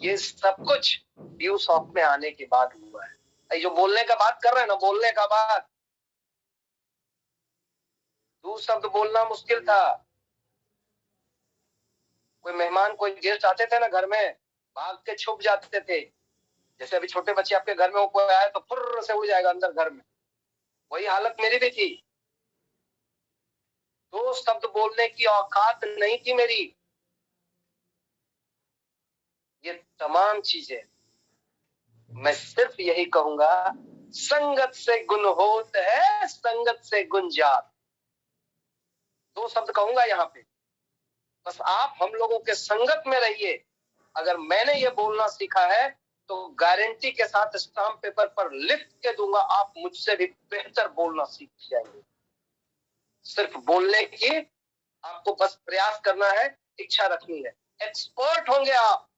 ये सब कुछ ड्यू सॉफ्ट में आने के बाद हुआ है। जो बोलने का बात कर रहे हैं ना, बोलने का बात, 2 शब्द बोलना मुश्किल था। कोई मेहमान, कोई गेस्ट आते थे ना घर में, भाग के छुप जाते थे। जैसे अभी छोटे बच्चे आपके घर में हो, कोई आया तो फुर्र से उड़ जाएगा अंदर घर में। वही हालत मेरी भी थी। 2 शब्द बोलने की औकात नहीं थी मेरी। ये तमाम चीजें मैं सिर्फ यही कहूंगा, संगत से गुण होत है, संगत से गुण जात। 2 शब्द कहूंगा यहाँ पे, बस आप हम लोगों के संगत में रहिए। अगर मैंने ये बोलना सीखा है तो गारंटी के साथ स्टाम्प पेपर पर लिख के दूंगा, आप मुझसे भी बेहतर बोलना सीख जाएंगे। सिर्फ बोलने की आपको बस प्रयास करना है, इच्छा रखनी है। एक्सपर्ट होंगे आप,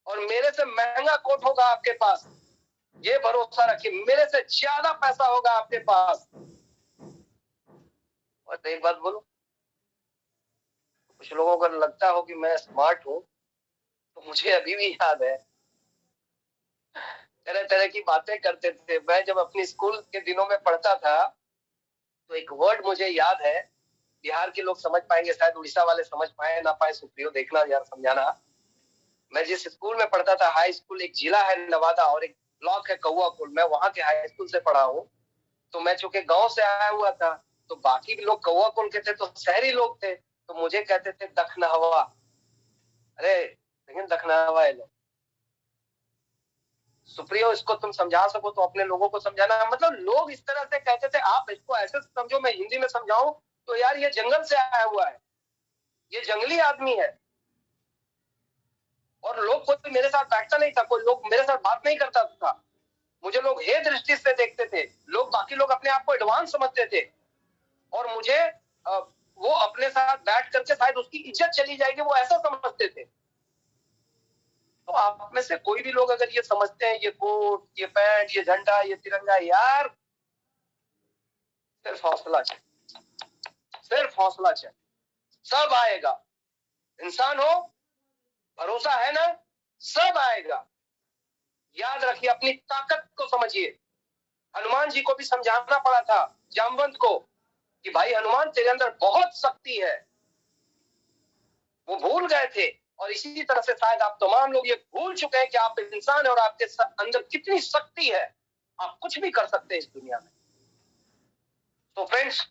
और मेरे से महंगा कोट होगा आपके पास, ये भरोसा रखिए। मेरे से ज्यादा पैसा होगा आपके पास। और एक बात बोलो, कुछ लोगों को लगता हो कि मैं स्मार्ट हूं, तो मुझे अभी भी याद है तरह तरह की बातें करते थे। मैं जब अपनी स्कूल के दिनों में पढ़ता था तो एक वर्ड मुझे याद है, बिहार के लोग समझ पाएंगे, शायद उड़ीसा वाले समझ पाए ना पाए, सुप्रियो देखना यार, समझाना। मैं जिस स्कूल में पढ़ता था, हाई स्कूल, एक जिला है नवादा और एक ब्लॉक है कौआकुल, मैं वहां के हाई स्कूल से पढ़ा हूँ। तो मैं चूंकि गांव से आया हुआ था, तो बाकी भी लोग कौआकुल के थे, तो शहरी लोग थे, तो मुझे कहते थे दखनहवा। अरे लेकिन दखनहवा है लोग। सुप्रियो, इसको तुम समझा सको तो अपने लोगों को समझाना। मतलब लोग इस तरह से कहते थे, आप इसको ऐसे समझो, मैं हिंदी में समझाऊं तो यार ये जंगल से आया हुआ है, ये जंगली आदमी है। और लोग, कोई मेरे साथ बैठता नहीं था, कोई लोग मेरे साथ बात नहीं करता था, मुझे लोग हे दृष्टि से देखते थे। लोग, बाकी लोग अपने आप को एडवांस समझते थे, और मुझे वो अपने साथ बैठ करके शायद उसकी इज्जत चली जाएगी, वो ऐसा समझते थे। तो आप में से कोई भी लोग अगर ये समझते हैं, ये कोट, ये पैंट, ये झंडा, ये तिरंगा, यार सिर्फ हौसला चाहिए, सिर्फ हौसला चाहिए, सब आएगा। इंसान हो, भरोसा है ना, सब आएगा। याद रखिए, अपनी ताकत को समझिए। हनुमान जी को भी समझाना पड़ा था, जामवंत को, कि भाई हनुमान, तेरे अंदर बहुत शक्ति है। वो भूल गए थे, और इसी तरह से शायद आप तमाम लोग ये भूल चुके हैं कि आप इंसान हैं और आपके अंदर कितनी शक्ति है। आप कुछ भी कर सकते हैं इस दुनिया में। तो फ्रेंड्स,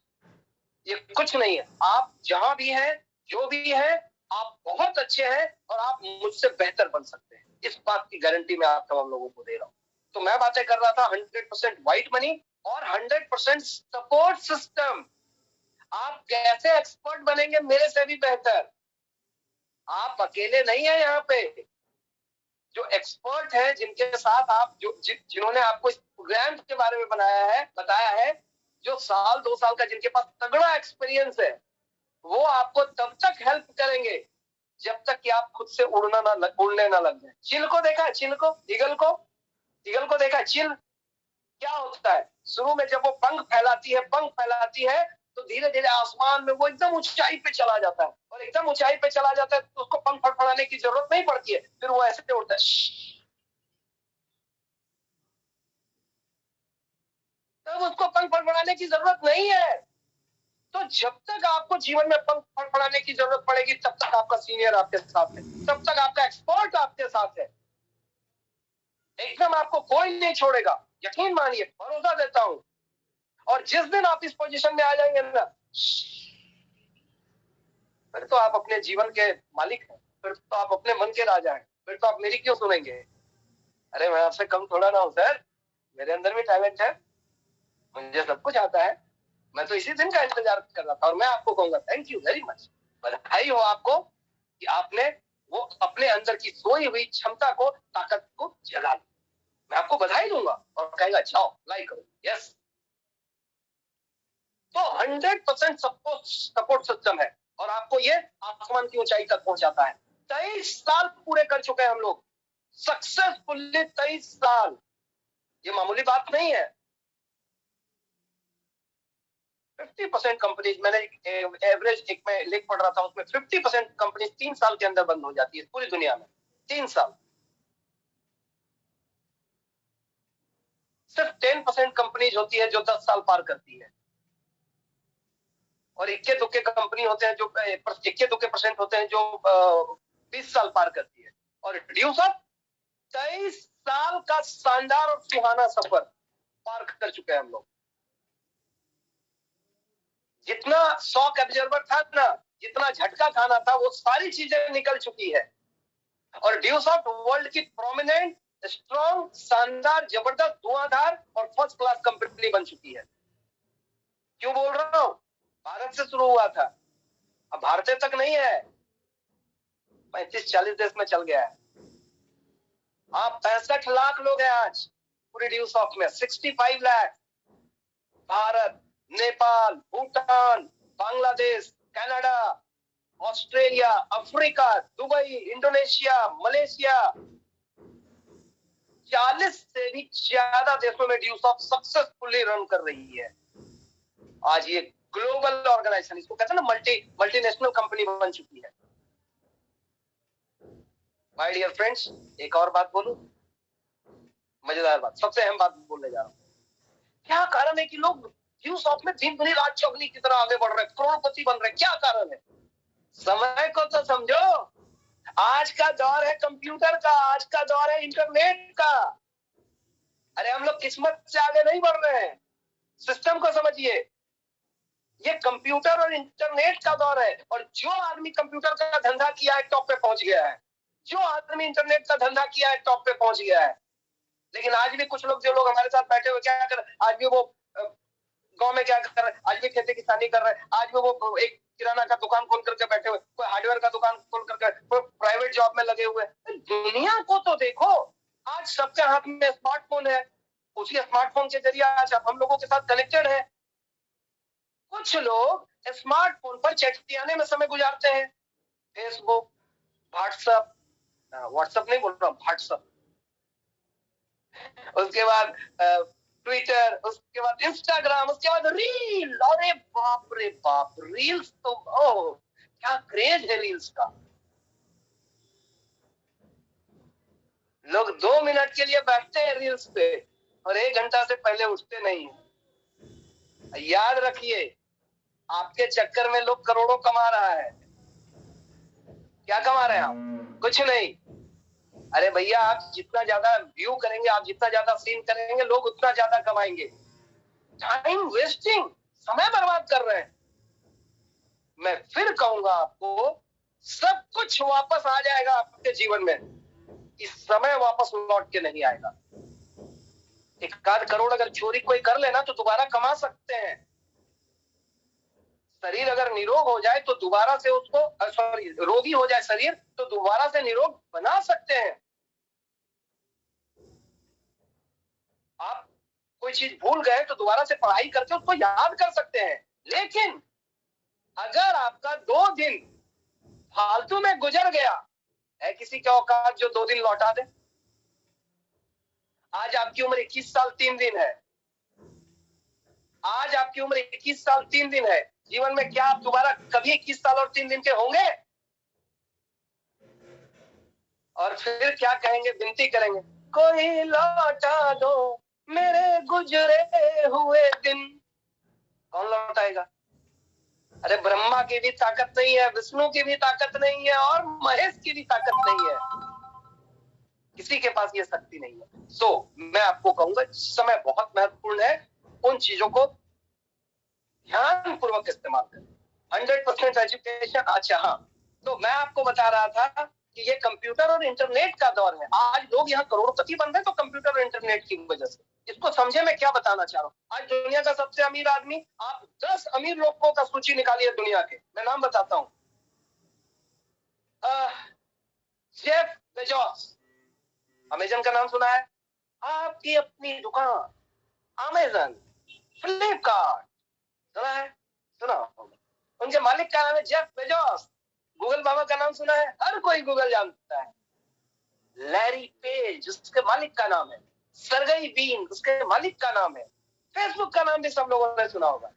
ये कुछ नहीं है। आप जहां भी हैं, जो भी है, आप बहुत अच्छे हैं, और आप मुझसे बेहतर बन सकते हैं। इस बात की गारंटी मैं आप तमाम लोगों को दे रहा हूं। तो मैं बातें कर रहा था 100% व्हाइट मनी और 100% सपोर्ट सिस्टम। आप कैसे एक्सपर्ट बनेंगे मेरे से भी बेहतर? आप अकेले नहीं है यहाँ पे। जो एक्सपर्ट है, जिनके साथ आप, जिन्होंने आपको इस प्रोग्राम के बारे में बताया है, जो 1-2 साल का जिनके पास तगड़ा एक्सपीरियंस है, वो आपको तब तक हेल्प करेंगे जब तक कि आप खुद से उड़ने ना लग जाए। चिल को देखा है? चिल को, ईगल को देखा है? चिल क्या होता है? शुरू में जब वो पंख फैलाती है, तो धीरे धीरे आसमान में वो एकदम ऊंचाई पे चला जाता है, और एकदम ऊंचाई पे चला जाता है तो उसको पंख फड़फड़ाने की जरूरत नहीं पड़ती है, फिर वो ऐसे उड़ता है। तब उसको पंख फड़फड़ाने की जरूरत नहीं है। तो जब तक आपको जीवन में पंख फड़फड़ाने की जरूरत पड़ेगी, तब तक आपका सीनियर आपके साथ है, तब तक आपका एक्सपर्ट आपके साथ है। एकदम आपको कोई नहीं छोड़ेगा, यकीन मानिए, भरोसा देता हूं। और जिस दिन आप इस पोजीशन में आ जाएंगे ना, फिर तो आप अपने जीवन के मालिक हैं, फिर तो आप अपने मन के राजा हैं, फिर तो आप मेरी क्यों सुनेंगे? अरे मैं आपसे कम थोड़ा ना हूं सर, मेरे अंदर भी टैलेंट है, मुझे सब कुछ आता है। मैं तो इसी दिन का इंतजार कर रहा था, और मैं आपको कहूंगा थैंक यू वेरी मच। बधाई हो आपको कि आपने वो अपने अंदर की सोई हुई क्षमता को, ताकत को जगा दी। मैं आपको बधाई दूंगा और कहेगा जाओ लाइक करो। यस, तो 100% सपोर्ट सिस्टम है, और आपको ये आसमान की ऊंचाई तक पहुंचाता है। 23 साल पूरे कर चुके हैं हम लोग, सक्सेसफुली 23 साल, ये मामूली बात नहीं है। 50% कंपनीज, मैंने एवरेज एक में लिख पढ़ रहा था, उसमें 50% कंपनीज 3 साल के अंदर बंद हो जाती है पूरी दुनिया में। 3 साल। सिर्फ 10% कंपनीज होती है जो 10 साल पार करती है, और इक्के दुक्के कंपनी होते हैं जो इक्के दुक्के परसेंट होते हैं जो 20 साल पार करती है। और ड्यूस ऑफ 23 साल का शानदार और सुहाना सफर पार कर चुके हैं हम लोग। जितना शॉक एब्जॉर्बर था ना, जितना झटका खाना था, वो सारी चीजें निकल चुकी है। और ड्यूस ऑफ वर्ल्ड की प्रोमिनेंट, स्ट्रॉन्ग, शानदार, जबरदस्त, धुआंधार और फर्स्ट क्लास कंपनी बन चुकी है। क्यों बोल रहा हूं? भारत से शुरू हुआ था, अब भारत तक नहीं है, 35-40 देश में चल गया है। आप 65 लाख लोग हैं आज पूरी ड्यूस ऑफ में। 65 lakh. Bharat, Nepal, Bhutan, Bangladesh, Canada, Australia, Africa, Dubai, Indonesia, Malaysia, 40 से भी ज्यादा देशों में ड्यूस ऑफ सक्सेसफुली रन कर रही है। आज ये ग्लोबल ऑर्गेनाइजेशन, इसको कहते हैं ना, मल्टीनेशनल कंपनी बन चुकी है। माय डियर फ्रेंड्स, एक और बात बोलूं, मजेदार बात, सबसे अहम बात बोलने जा रहा हूं। क्या कारण है कि लोग ड्यूस ऑफ में दिन भरी रात चौगनी की तरह आगे बढ़ रहे हैं, करोड़पति बन रहे हैं? क्या कारण है? समय को तो समझो। आज का दौर है कंप्यूटर का, आज का दौर है इंटरनेट का। अरे हम लोग किस्मत से आगे नहीं बढ़ रहे हैं, सिस्टम को समझिए। ये कंप्यूटर और इंटरनेट का दौर है, और जो आदमी कंप्यूटर का धंधा किया है टॉप पे पहुंच गया है, जो आदमी इंटरनेट का धंधा किया है टॉप पे पहुंच गया है। लेकिन आज भी कुछ लोग, जो लोग हमारे साथ बैठे हुए, क्या कर, आज भी वो गांव में क्या कर रहे हैं, आज भी खेती किसानी कर रहे हैं, आज भी वो एक किराना का दुकान खोल करके बैठे हुए, कोई हार्डवेयर का दुकान खोल करके, कोई प्राइवेट जॉब में लगे हुए। दुनिया को तो देखो, आज सबके हाथ में स्मार्टफोन है, उसी स्मार्टफोन के जरिए आज हम लोगों के साथ कनेक्टेड है। कुछ लोग स्मार्टफोन पर चैटियाने में समय गुजारते हैं, फेसबुक, व्हाट्सएप, व्हाट्सएप नहीं बोल रहा, व्हाट्सएप, उसके बाद ट्विटर, उसके बाद इंस्टाग्राम, उसके बाद रील। अरे बाप रे बाप, रील्स तो ओह क्या क्रेज है रील्स का। लोग 2 मिनट के लिए बैठते हैं रील्स पे और 1 घंटा से पहले उठते नहीं। याद रखिए, आपके चक्कर में लोग करोड़ों कमा रहा है। क्या कमा रहे हैं आप? कुछ नहीं। अरे भैया, आप जितना ज्यादा व्यू करेंगे, आप जितना ज्यादा सीन करेंगे, लोग उतना ज्यादा कमाएंगे। टाइम वेस्टिंग, समय बर्बाद कर रहे हैं। मैं फिर कहूंगा आपको, सब कुछ वापस आ जाएगा आपके जीवन में, इस समय वापस लौट के नहीं आएगा। 1 करोड़ अगर चोरी कोई कर लेना तो दोबारा कमा सकते हैं। शरीर अगर निरोग हो जाए तो दोबारा से उसको, सॉरी, रोगी हो जाए शरीर तो दोबारा से निरोग बना सकते हैं। आप कोई चीज भूल गए तो दोबारा से पढ़ाई करके उसको याद कर सकते हैं। लेकिन अगर आपका 2 दिन फालतू में गुजर गया, है किसी के औकात जो 2 दिन लौटा दे? आज आपकी उम्र 21 साल 3 दिन है। आज आपकी उम्र 21 साल 3 दिन है। जीवन में क्या आप दोबारा कभी 21 साल और 3 दिन के होंगे? और फिर क्या कहेंगे, विनती करेंगे, कोई लौटा दो मेरे गुजरे हुए दिन। कौन लौटाएगा? अरे ब्रह्मा की भी ताकत नहीं है, विष्णु की भी ताकत नहीं है, और महेश की भी ताकत नहीं है। किसी के पास ये शक्ति नहीं है। सो मैं आपको कहूंगा, समय बहुत महत्वपूर्ण है। उन चीजों को ध्यान पूर्वक इस्तेमाल करें। 100% एजुकेशन। अच्छा हाँ, तो मैं आपको बता रहा था कि ये कंप्यूटर और इंटरनेट का दौर है। आज लोग यहाँ करोड़पति बन रहे हैं तो कंप्यूटर और इंटरनेट की वजह से। इसको समझे मैं क्या बताना चाह रहा हूँ। आज दुनिया का सबसे अमीर आदमी, आप 10 अमीर लोगों का सूची निकालिए दुनिया के, मैं नाम बताता हूँ। जेफ बेजोस, अमेजन का नाम सुना है? आपकी अपनी दुकान अमेजन, फ्लिपकार्ट, सुना है? सुना होगा। उनके मालिक का नाम है जेफ बेजोस। गूगल बाबा का नाम सुना है? हर कोई गूगल जानता है। लैरी पेज उसके मालिक का नाम है, सर्गेई ब्रिन उसके मालिक का नाम है, फेसबुक का नाम भी सब लोगों ने सुना होगा,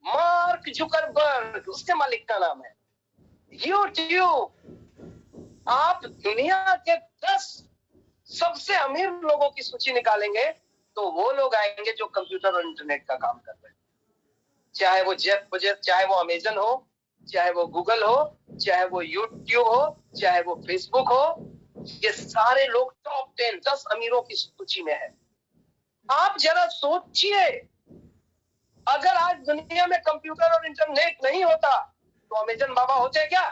मार्क जुकरबर्ग उसके मालिक का नाम है, यूट्यूब। आप दुनिया के 10 सबसे अमीर लोगों की सूची निकालेंगे तो वो लोग आएंगे जो कंप्यूटर और इंटरनेट का काम कर रहे हैं। चाहे वो जेफ बेजोस, चाहे वो अमेजन हो, चाहे वो गूगल हो, चाहे वो यूट्यूब हो, चाहे वो फेसबुक हो, ये सारे लोग टॉप 10 अमीरों की सूची में है। आप जरा सोचिए, अगर आज दुनिया में कंप्यूटर और इंटरनेट नहीं होता तो अमेजन बाबा होते क्या,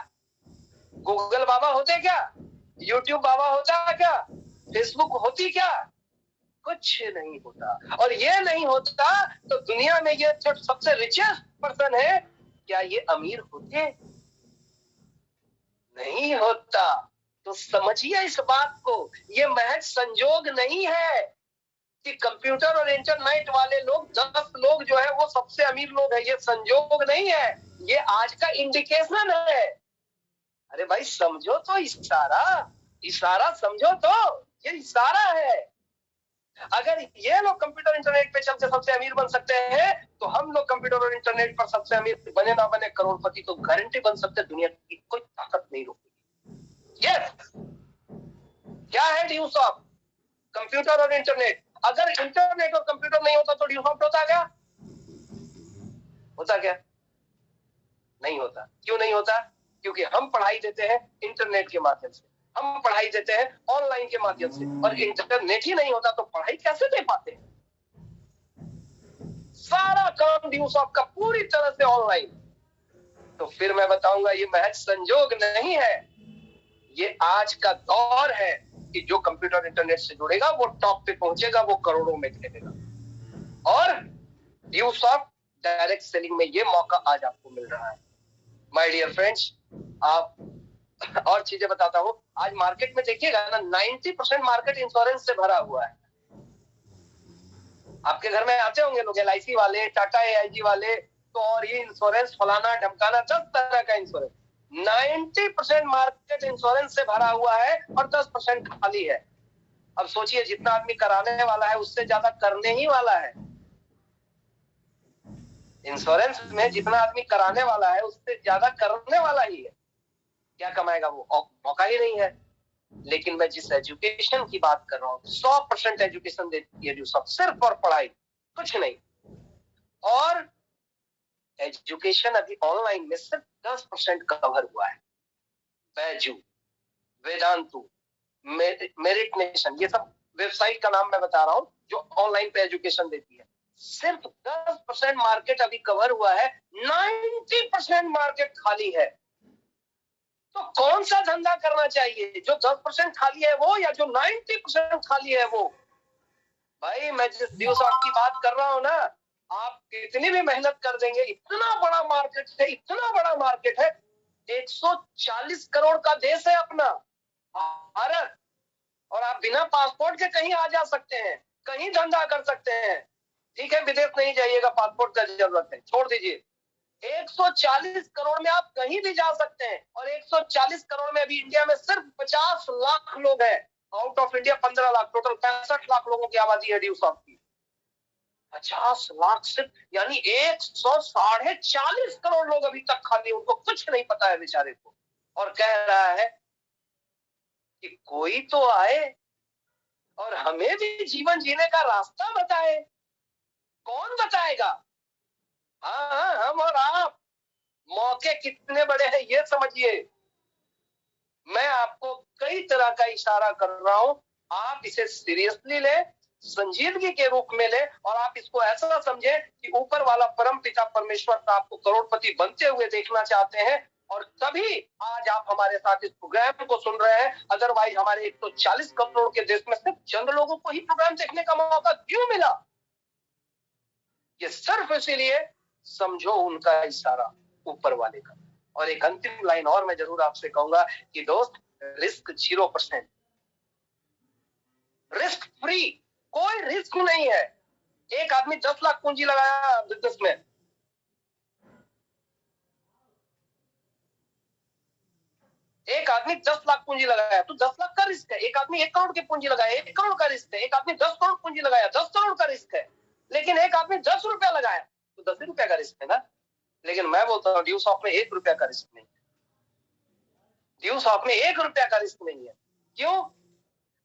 गूगल बाबा होते क्या, यूट्यूब बाबा होता क्या, फेसबुक होती क्या? कुछ नहीं होता। और ये नहीं होता तो दुनिया में ये जो सबसे रिचेस्ट पर्सन है, क्या ये अमीर होते? नहीं होता। तो समझिए इस बात को, ये महज संजोग नहीं है कि कंप्यूटर और इंटरनेट वाले लोग 10 लोग जो है वो सबसे अमीर लोग हैं। ये संजोग नहीं है, ये आज का इंडिकेशन है। अरे भाई समझो तो, इशारा इशारा समझो तो, ये इशारा है। अगर ये लोग कंप्यूटर इंटरनेट पे चलते सबसे अमीर बन सकते हैं तो हम लोग कंप्यूटर और इंटरनेट पर सबसे अमीर बने ना बने करोड़पति तो गारंटी बन सकते हैं, दुनिया की कोई ताकत नहीं रोकेगी। यस, क्या है ड्यूसॉफ्ट? कंप्यूटर और इंटरनेट। अगर इंटरनेट और कंप्यूटर नहीं होता तो ड्यूसॉफ्ट होता क्या? होता क्या? नहीं होता। क्यों नहीं होता? क्योंकि हम पढ़ाई देते हैं इंटरनेट के माध्यम से, हम पढ़ाई देते हैं ऑनलाइन के माध्यम से, और इंटरनेट ही नहीं होता तो पढ़ाई कैसे दे पाते हैं? सारा काम ड्यूसॉफ्ट का पूरी तरह से ऑनलाइन। तो फिर मैं बताऊंगा ये महज संजोग नहीं है, ये आज का दौर है कि जो कंप्यूटर इंटरनेट से जुड़ेगा वो टॉप पे पहुंचेगा, वो करोड़ों में खेलेगा। और ड्यूसॉफ्ट डायरेक्ट सेलिंग में ये मौका आज आपको मिल रहा है। माय डियर फ्रेंड्स, आप और चीजें बताता हूं। आज मार्केट में देखिएगा ना, 90% मार्केट इंश्योरेंस से भरा हुआ है। आपके घर में आते होंगे लोग, LIC वाले, टाटा AIG वाले, तो और ये इंश्योरेंस फलाना ढमकाना, 10 तरह का इंश्योरेंस। 90% मार्केट इंश्योरेंस से भरा हुआ है और 10% खाली है। अब सोचिए, जितना आदमी कराने वाला है उससे ज्यादा करने ही वाला है। इंश्योरेंस में जितना आदमी कराने वाला है उससे ज्यादा करने वाला ही है। क्या कमाएगा वो? मौका ही नहीं है। लेकिन मैं जिस एजुकेशन की बात कर रहा हूँ, 100% एजुकेशन देती है जो सब, सिर्फ और पढ़ाई, कुछ नहीं। और एजुकेशन अभी ऑनलाइन में सिर्फ 10% कवर हुआ है। बैजू, वेदांतु, मेरिट नेशन, ये सब वेबसाइट का नाम मैं बता रहा हूँ जो ऑनलाइन पे एजुकेशन देती है। सिर्फ 10% मार्केट अभी कवर हुआ है, 90% मार्केट खाली है। तो कौन सा धंधा करना चाहिए, जो 10% खाली है वो, या जो 90% खाली है वो? भाई मैं जिस ड्यूसॉफ्ट की बात कर रहा हूं ना, आप कितनी भी मेहनत कर देंगे, इतना बड़ा मार्केट है, इतना बड़ा मार्केट है। 140 करोड़ का देश है अपना भारत, और आप बिना पासपोर्ट के कहीं आ जा सकते हैं, कहीं धंधा कर सकते हैं। ठीक है, विदेश नहीं जाइएगा, पासपोर्ट का जरूरत है, छोड़ दीजिए। 140 करोड़ में आप कहीं भी जा सकते हैं, और 140 करोड़ में अभी इंडिया में सिर्फ 50 लाख लोग हैं। Out of India 15 lakh, total 65 lakh लोगों की आबादी है ड्यूसॉफ्ट की। 50 लाख सिर्फ, यानी 140 करोड़ लोग अभी तक खाली, उनको कुछ नहीं पता है बेचारे को, और कह रहा है कि कोई तो आए और हमें भी जीवन जीने का रास्ता बताए। कौन बताएगा? हाँ, हम और आप। मौके कितने बड़े हैं ये समझिए। मैं आपको कई तरह का इशारा कर रहा हूं, आप इसे सीरियसली ले, संजीदगी के रूप में ले, और आप इसको ऐसा समझे कि ऊपर वाला परम पिता परमेश्वर आपको करोड़पति बनते हुए देखना चाहते हैं, और तभी आज आप हमारे साथ इस प्रोग्राम को सुन रहे हैं। अदरवाइज हमारे 140 करोड़ के देश में सिर्फ चंद लोगों को ही प्रोग्राम देखने का मौका क्यों मिला? ये सिर्फ इसीलिए, समझो उनका इशारा ऊपर वाले का। और एक अंतिम लाइन और मैं जरूर आपसे कहूंगा कि दोस्त, रिस्क 0%, रिस्क फ्री, कोई रिस्क नहीं है। एक आदमी 10 लाख पूंजी लगाया बिजनेस में, एक आदमी आदमी 10 लाख पूंजी लगाया तो 10 लाख का रिस्क है, एक आदमी 1 करोड़ की पूंजी लगाया 1 करोड़ का रिस्क है, एक आदमी 10 करोड़ पूंजी लगाया 10 करोड़ का रिस्क है, लेकिन एक आदमी 10 रुपया लगाया तो 10 रुपया का रिस्क है ना। लेकिन मैं बोलता हूँ ड्यू सॉफ्ट में 1 रुपया का रिस्क नहीं है, ड्यू सॉफ्ट में 1 रुपया का रिस्क नहीं है। क्यों?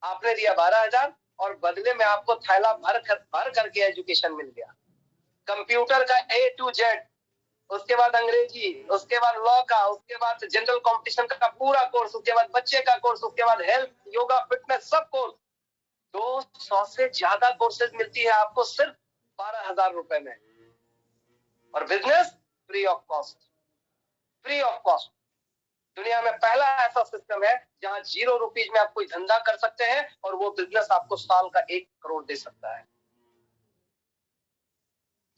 आपने दिया 12,000 और बदले में आपको थैला भर करके एजुकेशन मिल गया, कंप्यूटर का A to Z, उसके बाद अंग्रेजी, उसके बाद लॉ का, उसके बाद जनरल कंपटीशन का पूरा कोर्स, उसके बाद बच्चे का कोर्स, उसके बाद हेल्थ, योगा, फिटनेस, सब कोर्स। 200 से ज्यादा कोर्सेज मिलती है आपको सिर्फ 12,000 रुपए में, और business free of cost, free of cost. दुनिया में पहला ऐसा सिस्टम है जहां 0 रुपीज में आप कोई धंधा कर सकते हैं और वो बिजनेस आपको साल का 1 करोड़ दे सकता है।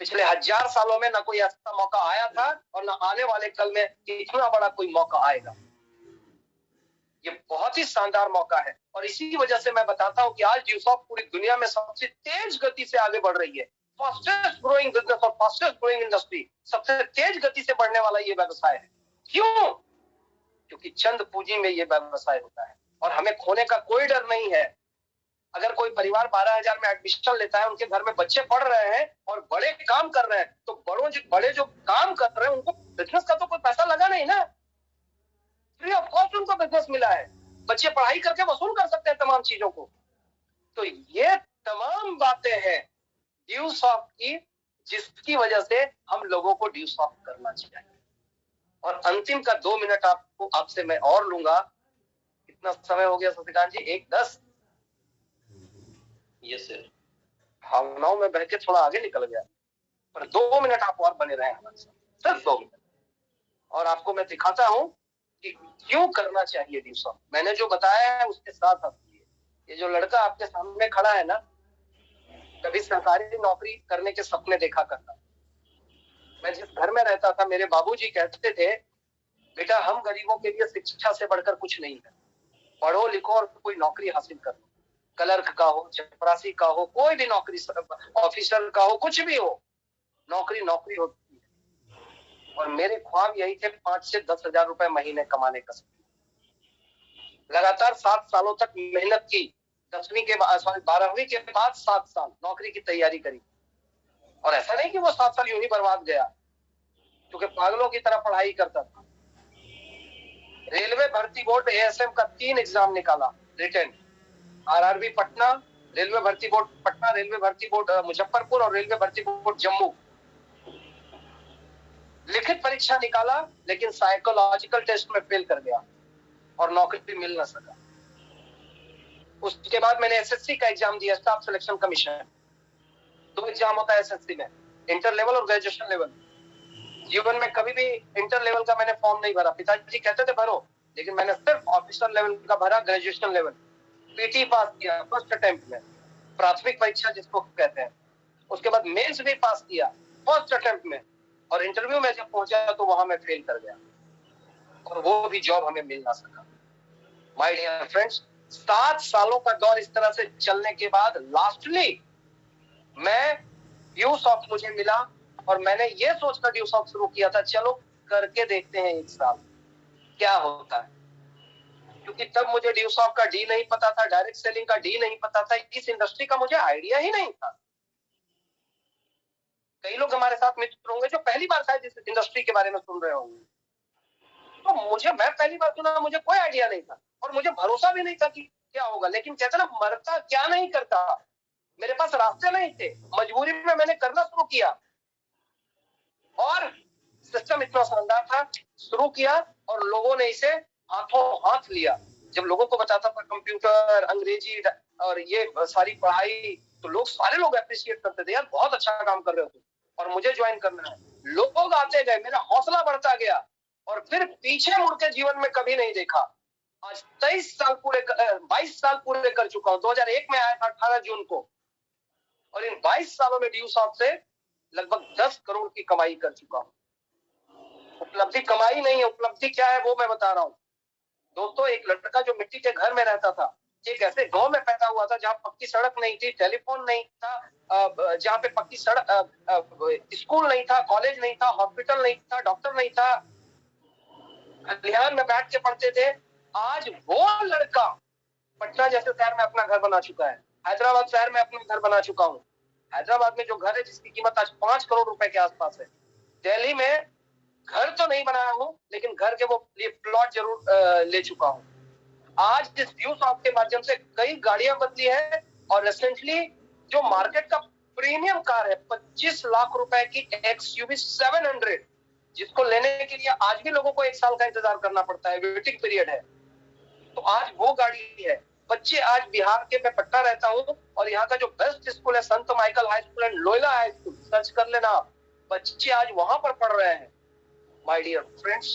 पिछले 1000 सालों में ना कोई ऐसा मौका आया था और ना आने वाले कल में इतना बड़ा कोई मौका आएगा। ये बहुत ही शानदार मौका है और इसी वजह से मैं बताता हूं कि आज ड्यू सॉफ्ट पूरी दुनिया में सबसे तेज गति से आगे बढ़ रही है। फास्टेस्ट ग्रोइंग बिजनेस और फास्टेस्ट ग्रोइंग इंडस्ट्री, सबसे तेज गति से बढ़ने वाला ये व्यवसाय है। क्यों? क्योंकि चंद पूंजी में ये व्यवसाय होता है और हमें खोने का कोई डर नहीं है। अगर कोई परिवार 12,000 में एडमिशन लेता है, उनके घर में बच्चे पढ़ रहे हैं और बड़े काम कर रहे हैं, तो बड़े जो काम कर रहे हैं उनको बिजनेस का तो कोई पैसा लगा नहीं ना, फ्री ऑफ कॉस्ट उनको बिजनेस मिला है। बच्चे पढ़ाई करके वसूल कर सकते हैं तमाम चीजों को। तो ये तमाम बातें हैं ड्यू सॉफ्ट की, जिसकी वजह से हम लोगों को ड्यू सॉफ्ट करना चाहिए। और अंतिम का 2 मिनट आपसे मैं और लूंगा। कितना समय हो गया शशिकांत जी? 1:10। Yes sir. भावनाओं में बह के थोड़ा आगे निकल गया, पर 2 मिनट आप और बने रहे हमारे साथ, सिर्फ 2 मिनट, और आपको मैं दिखाता हूं कि क्यों करना चाहिए ड्यू सॉफ्ट। मैंने जो बताया है उसके साथ साथ ये जो लड़का आपके सामने खड़ा है ना, कभी सरकारी नौकरी करने के सपने देखा करता। मैं जिस घर में रहता था, मेरे बाबूजी कहते थे, बेटा हम गरीबों के लिए शिक्षा से बढ़कर कुछ नहीं है, पढ़ो लिखो और कोई नौकरी हासिल करो, क्लर्क का हो, चपरासी का हो, कोई भी नौकरी, ऑफिसर का हो, कुछ भी हो, नौकरी नौकरी होती है। और मेरे ख्वाब यही थे 5 से 10,000 रुपए महीने कमाने का। लगातार 7 सालों तक मेहनत की, 12वीं के बाद 7 साल नौकरी की तैयारी करी। और ऐसा नहीं कि वो 7 साल यूं ही बर्बाद गया, क्योंकि पागलों की तरह पढ़ाई करता था। रेलवे भर्ती बोर्ड ASM का 3 एग्जाम निकाला, रिटन, RRB पटना, रेलवे भर्ती बोर्ड पटना, रेलवे भर्ती बोर्ड मुजफ्फरपुर और रेलवे भर्ती बोर्ड जम्मू। लिखित परीक्षा निकाला, लेकिन साइकोलॉजिकल टेस्ट में फेल कर गया और नौकरी मिल ना सका। उसके बाद मैंने SSC का एग्जाम दिया, स्टाफ सिलेक्शन कमीशन। 2 एग्जाम होता है SSC में, इंटर लेवल और ग्रेजुएशन लेवल। जीवन में कभी भी इंटर लेवल का मैंने फॉर्म नहीं भरा, पिताजी कहते थे भरो, लेकिन मैंने सिर्फ ऑफिसर लेवल का भरा, ग्रेजुएशन लेवल। PT पास किया फर्स्ट अटेम्प्ट में, प्राथमिक परीक्षा जिसको कहते हैं। उसके बाद मेंस भी पास किया फर्स्ट अटेम्प्ट में, और इंटरव्यू में जब पहुंचा तो वहां मैं फेल कर गया और वो भी जॉब हमें मिल ना सका। माय डियर फ्रेंड्स, 7 सालों का दौर इस तरह से चलने के बाद लास्टली मैं ड्यू सॉफ्ट मुझे मिला और मैंने ये सोचकर ड्यू सॉफ्ट शुरू किया था, चलो करके देखते हैं 1 साल क्या होता है। क्योंकि तब मुझे ड्यू सॉफ्ट का डी नहीं पता था, डायरेक्ट सेलिंग का डी नहीं पता था, इस इंडस्ट्री का मुझे आइडिया ही नहीं था। कई लोग हमारे साथ मित्र होंगे जो पहली बार शायद इस इंडस्ट्री के बारे में सुन रहे होंगे, तो मैं पहली बार सुना, मुझे कोई आइडिया नहीं था और मुझे भरोसा भी नहीं था कि क्या होगा। लेकिन कहते ना, मरता क्या नहीं करता। मेरे पास रास्ते नहीं थे, मजबूरी में मैंने करना शुरू किया और सिस्टम इतना शानदार था, शुरू किया और लोगों ने इसे हाथों हाथ लिया। जब लोगों को बताता था कंप्यूटर, अंग्रेजी और ये सारी पढ़ाई, तो सारे लोग अप्रिशिएट करते थे, यार बहुत अच्छा काम कर रहे हो तुम और मुझे ज्वाइन करना है। लोग आते गए, मेरा हौसला बढ़ता गया और फिर पीछे मुड़ के जीवन में कभी नहीं देखा। आज 22 साल पूरे कर चुका हूँ। 2001 में आया था 18 जून को, और इन 22 सालों में ड्यू सॉफ्ट से लगभग 10 करोड़ की कमाई कर चुका हूँ। उपलब्धि कमाई नहीं है, उपलब्धि क्या है वो मैं बता रहा हूँ। दोस्तों, एक लड़का जो मिट्टी के घर में रहता था, एक ऐसे गांव में पैदा हुआ था जहां पक्की सड़क नहीं थी, टेलीफोन नहीं था, जहां पे पक्की सड़क, स्कूल नहीं था, कॉलेज नहीं था, हॉस्पिटल नहीं था, डॉक्टर नहीं था। खलिहान में बैठ के पढ़ते थे आज वो लड़का पटना जैसे शहर में अपना घर बना चुका है, हैदराबाद शहर में अपना घर बना चुका हूँ। हैदराबाद में जो घर है जिसकी कीमत आज 5 करोड़ रुपए के आसपास है। दिल्ली में घर तो नहीं बनाया हूँ, लेकिन घर के वो प्लॉट जरूर ले चुका हूँ। आज इस ड्यू शॉप के माध्यम से कई गाड़ियां बदली है, और रिसेंटली जो मार्केट का प्रीमियम कार है 25 लाख रुपए की XUV 700, जिसको लेने के लिए आज भी लोगों को 1 साल का इंतजार करना पड़ता है, वेटिंग पीरियड है। तो आज वो गाड़ी है। बच्चे आज बिहार के, मैं पटना रहता हूँ, और यहाँ का जो बेस्ट स्कूल है संत Michael high school and Loyola high school, search कर लेना आप, बच्चे आज वहां पर पढ़ रहे हैं। माय डियर फ्रेंड्स,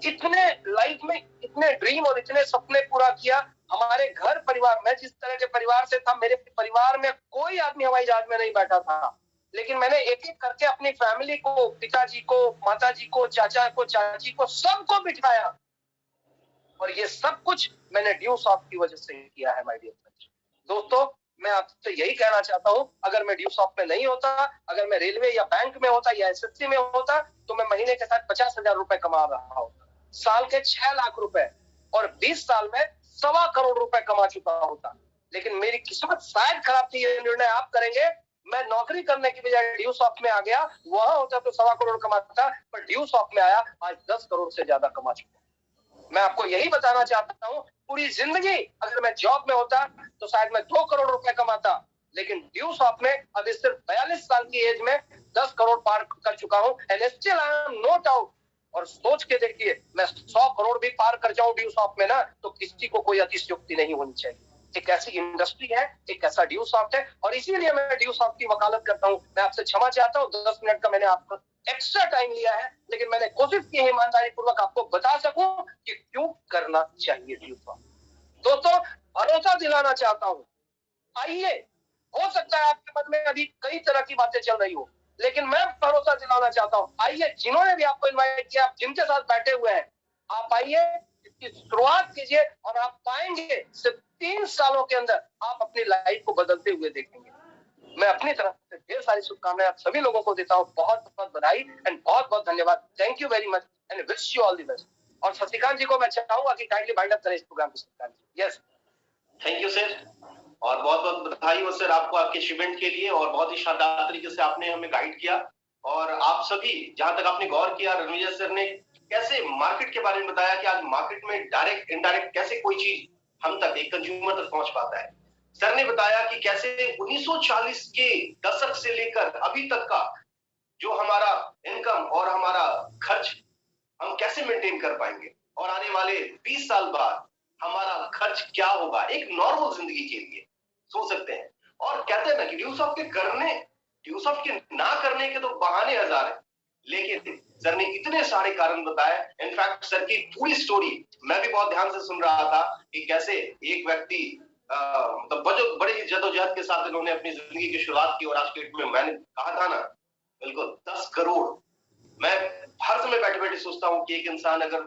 इतने लाइफ में इतने ड्रीम और इतने सपने पूरा किया। हमारे घर परिवार, मैं जिस तरह के परिवार से था, मेरे परिवार में कोई आदमी हवाई जहाज में नहीं बैठा था, लेकिन मैंने एक एक करके अपनी फैमिली को, पिताजी को, माताजी को, चाचा को, चाची को, सबको बिठाया, और ये सब कुछ मैंने ड्यू शॉप की वजह से किया है। माय डियर फ्रेंड्स, दोस्तों, मैं आपसे यही कहना चाहता हूं, अगर मैं ड्यू शॉप में नहीं होता, अगर मैं रेलवे या बैंक में होता या SSC में होता, तो मैं महीने के साथ 50,000 रुपए कमा रहा होता, साल के 6 लाख रुपए, और 20 साल में 1.25 करोड़ रुपए कमा चुका होता। लेकिन मेरी किस्मत शायद खराब थी, ये निर्णय आप करेंगे। मैं नौकरी करने की बजाय ड्यू शॉप में आ गया, वहां होता तो 1.25 करोड़ कमाता, पर ड्यू शॉप में आया, आज 10 करोड़ से ज्यादा कमा चुका। मैं आपको यही बताना चाहता हूँ, पूरी जिंदगी अगर मैं जॉब में होता तो शायद मैं 2 करोड़ रुपए कमाता, लेकिन ड्यू शॉप में अभी सिर्फ 42 साल की एज में 10 करोड़ पार कर चुका हूँ, and still I am no doubt. और सोच के देखिए, मैं 100 करोड़ भी पार कर जाऊं ड्यू शॉप में ना, तो किसी को कोई अतिशयोक्ति नहीं होनी चाहिए। एक ऐसी इंडस्ट्री है, एक ऐसा ड्यू शॉप है, और इसीलिए मैं ड्यू शॉप की वकालत करता हूँ। मैं आपसे क्षमा चाहता हूँ, 10 मिनट का मैंने आपको एक्स्ट्रा टाइम लिया है, लेकिन मैंने कोशिश की है ईमानदारी पूर्वक आपको बता सकूं कि क्यों करना चाहिए ड्यू शॉप। दोस्तों, भरोसा दिलाना चाहता हूं, आइए। हो सकता है आपके मन में अभी कई तरह की बातें चल रही हो, लेकिन मैं भरोसा दिलाना चाहता हूं, आइए। जिन्होंने भी आपको इनवाइट किया, आप जिनके साथ बैठे हुए हैं, आप आइए, इसकी शुरुआत कीजिए, और आप पाएंगे सिर्फ 3 सालों के अंदर आप अपनी लाइफ को बदलते हुए देखेंगे। मैं अपनी तरफ से ढेर सारी शुभकामनाएं आप सभी लोगों को देता हूँ। बहुत बहुत बधाई एंड बहुत बहुत धन्यवाद। Thank you very much and wish you all the best. और शशिकांत जी को मैं चाहूंगा कि काइंडली वाइंड अप करें इस प्रोग्राम को। शशिकांत जी, यस। थैंक यू सर, और बहुत बहुत बधाई हो सर आपको आपके अचीवमेंट के लिए, और बहुत ही शानदार तरीके से आपने हमें गाइड किया। और आप सभी, जहां तक आपने गौर किया, रणविजय सर ने कैसे मार्केट के बारे में बताया कि आज मार्केट में डायरेक्ट इनडायरेक्ट कैसे कोई चीज हम तक, एक कंज्यूमर तक पहुंच पाता है। सर ने बताया कि कैसे 1940 के दशक से लेकर अभी तक का जो हमारा इनकम और हमारा खर्च हम कैसे मेंटेन कर पाएंगे, और आने वाले 20 साल बाद हमारा खर्च क्या होगा एक नॉर्मल जिंदगी के लिए, सोच सकते हैं। और कहते हैं ना कि ड्यू शॉप के ना करने के तो बहाने हजार हैं, लेकिन सर ने इतने सारे कारण बताए। इनफैक्ट सर की पूरी स्टोरी मैं भी बहुत ध्यान से सुन रहा था कि कैसे एक व्यक्ति मतलब बड़े ही जदोजहद के साथ इन्होंने अपनी जिंदगी की शुरुआत की, और आज के डेट में मैंने कहा था ना, बिल्कुल 10 करोड़। मैं हर समय बैठे बैठे सोचता हूं कि एक इंसान अगर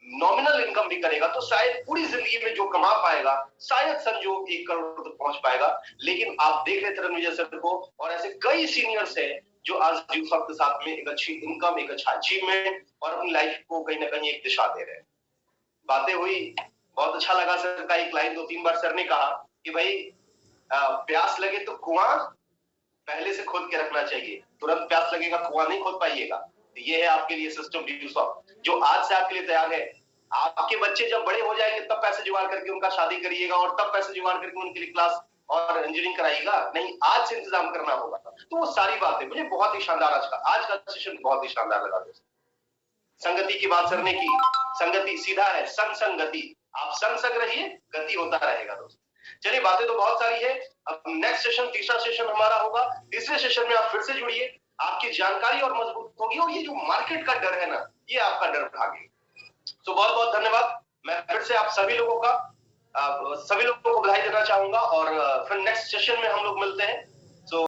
नॉमिनल इनकम भी करेगा तो शायद पूरी जिंदगी में जो कमा पाएगा शायद संजोग 1 करोड़ तक पहुंच पाएगा। लेकिन आप देख रहे थे रणविजय सर को, और ऐसे कई सीनियर्स हैं जो आज ड्यू शॉप के साथ में एक अच्छी इनकम, एक अच्छा अचीवमेंट और अपनी लाइफ को कहीं ना कहीं एक दिशा दे रहे हैं। बातें हुई, बहुत अच्छा लगा सर का एक लाइन 2-3 बार सर ने कहा कि भाई प्यास लगे तो कुआं पहले से खोद के रखना चाहिए, तुरंत प्यास लगेगा कुआं नहीं खोद पाइएगा। ये है आपके लिए सिस्टम ड्यू शॉप, जो आज से आपके लिए तैयार है। आपके बच्चे जब बड़े हो जाएंगे तब पैसे जुगाड़ करके उनका शादी करिएगा, और तब पैसे जुगाड़ करके उनके लिए क्लास और इंजीनियरिंग कराइएगा, नहीं, आज से इंतजाम करना होगा। तो वो सारी बातें मुझे बहुत ही शानदार आज का सेशन बहुत ही शानदार लगा दोस्तों। संगति की बात सर ने की, संगति सीधा है संगति, आप संग रहिए, गति होता रहेगा दोस्तों। चलिए, बातें तो बहुत सारी है। अब नेक्स्ट सेशन, तीसरा सेशन हमारा होगा। तीसरे सेशन में आप फिर से जुड़िए, आपकी जानकारी और मजबूत होगी, और ये जो मार्केट का डर है ना, ये आपका डर भागे। तो बहुत बहुत धन्यवाद। मैं फिर से आप सभी लोगों को बधाई देना चाहूंगा, और फिर नेक्स्ट सेशन में हम लोग मिलते हैं।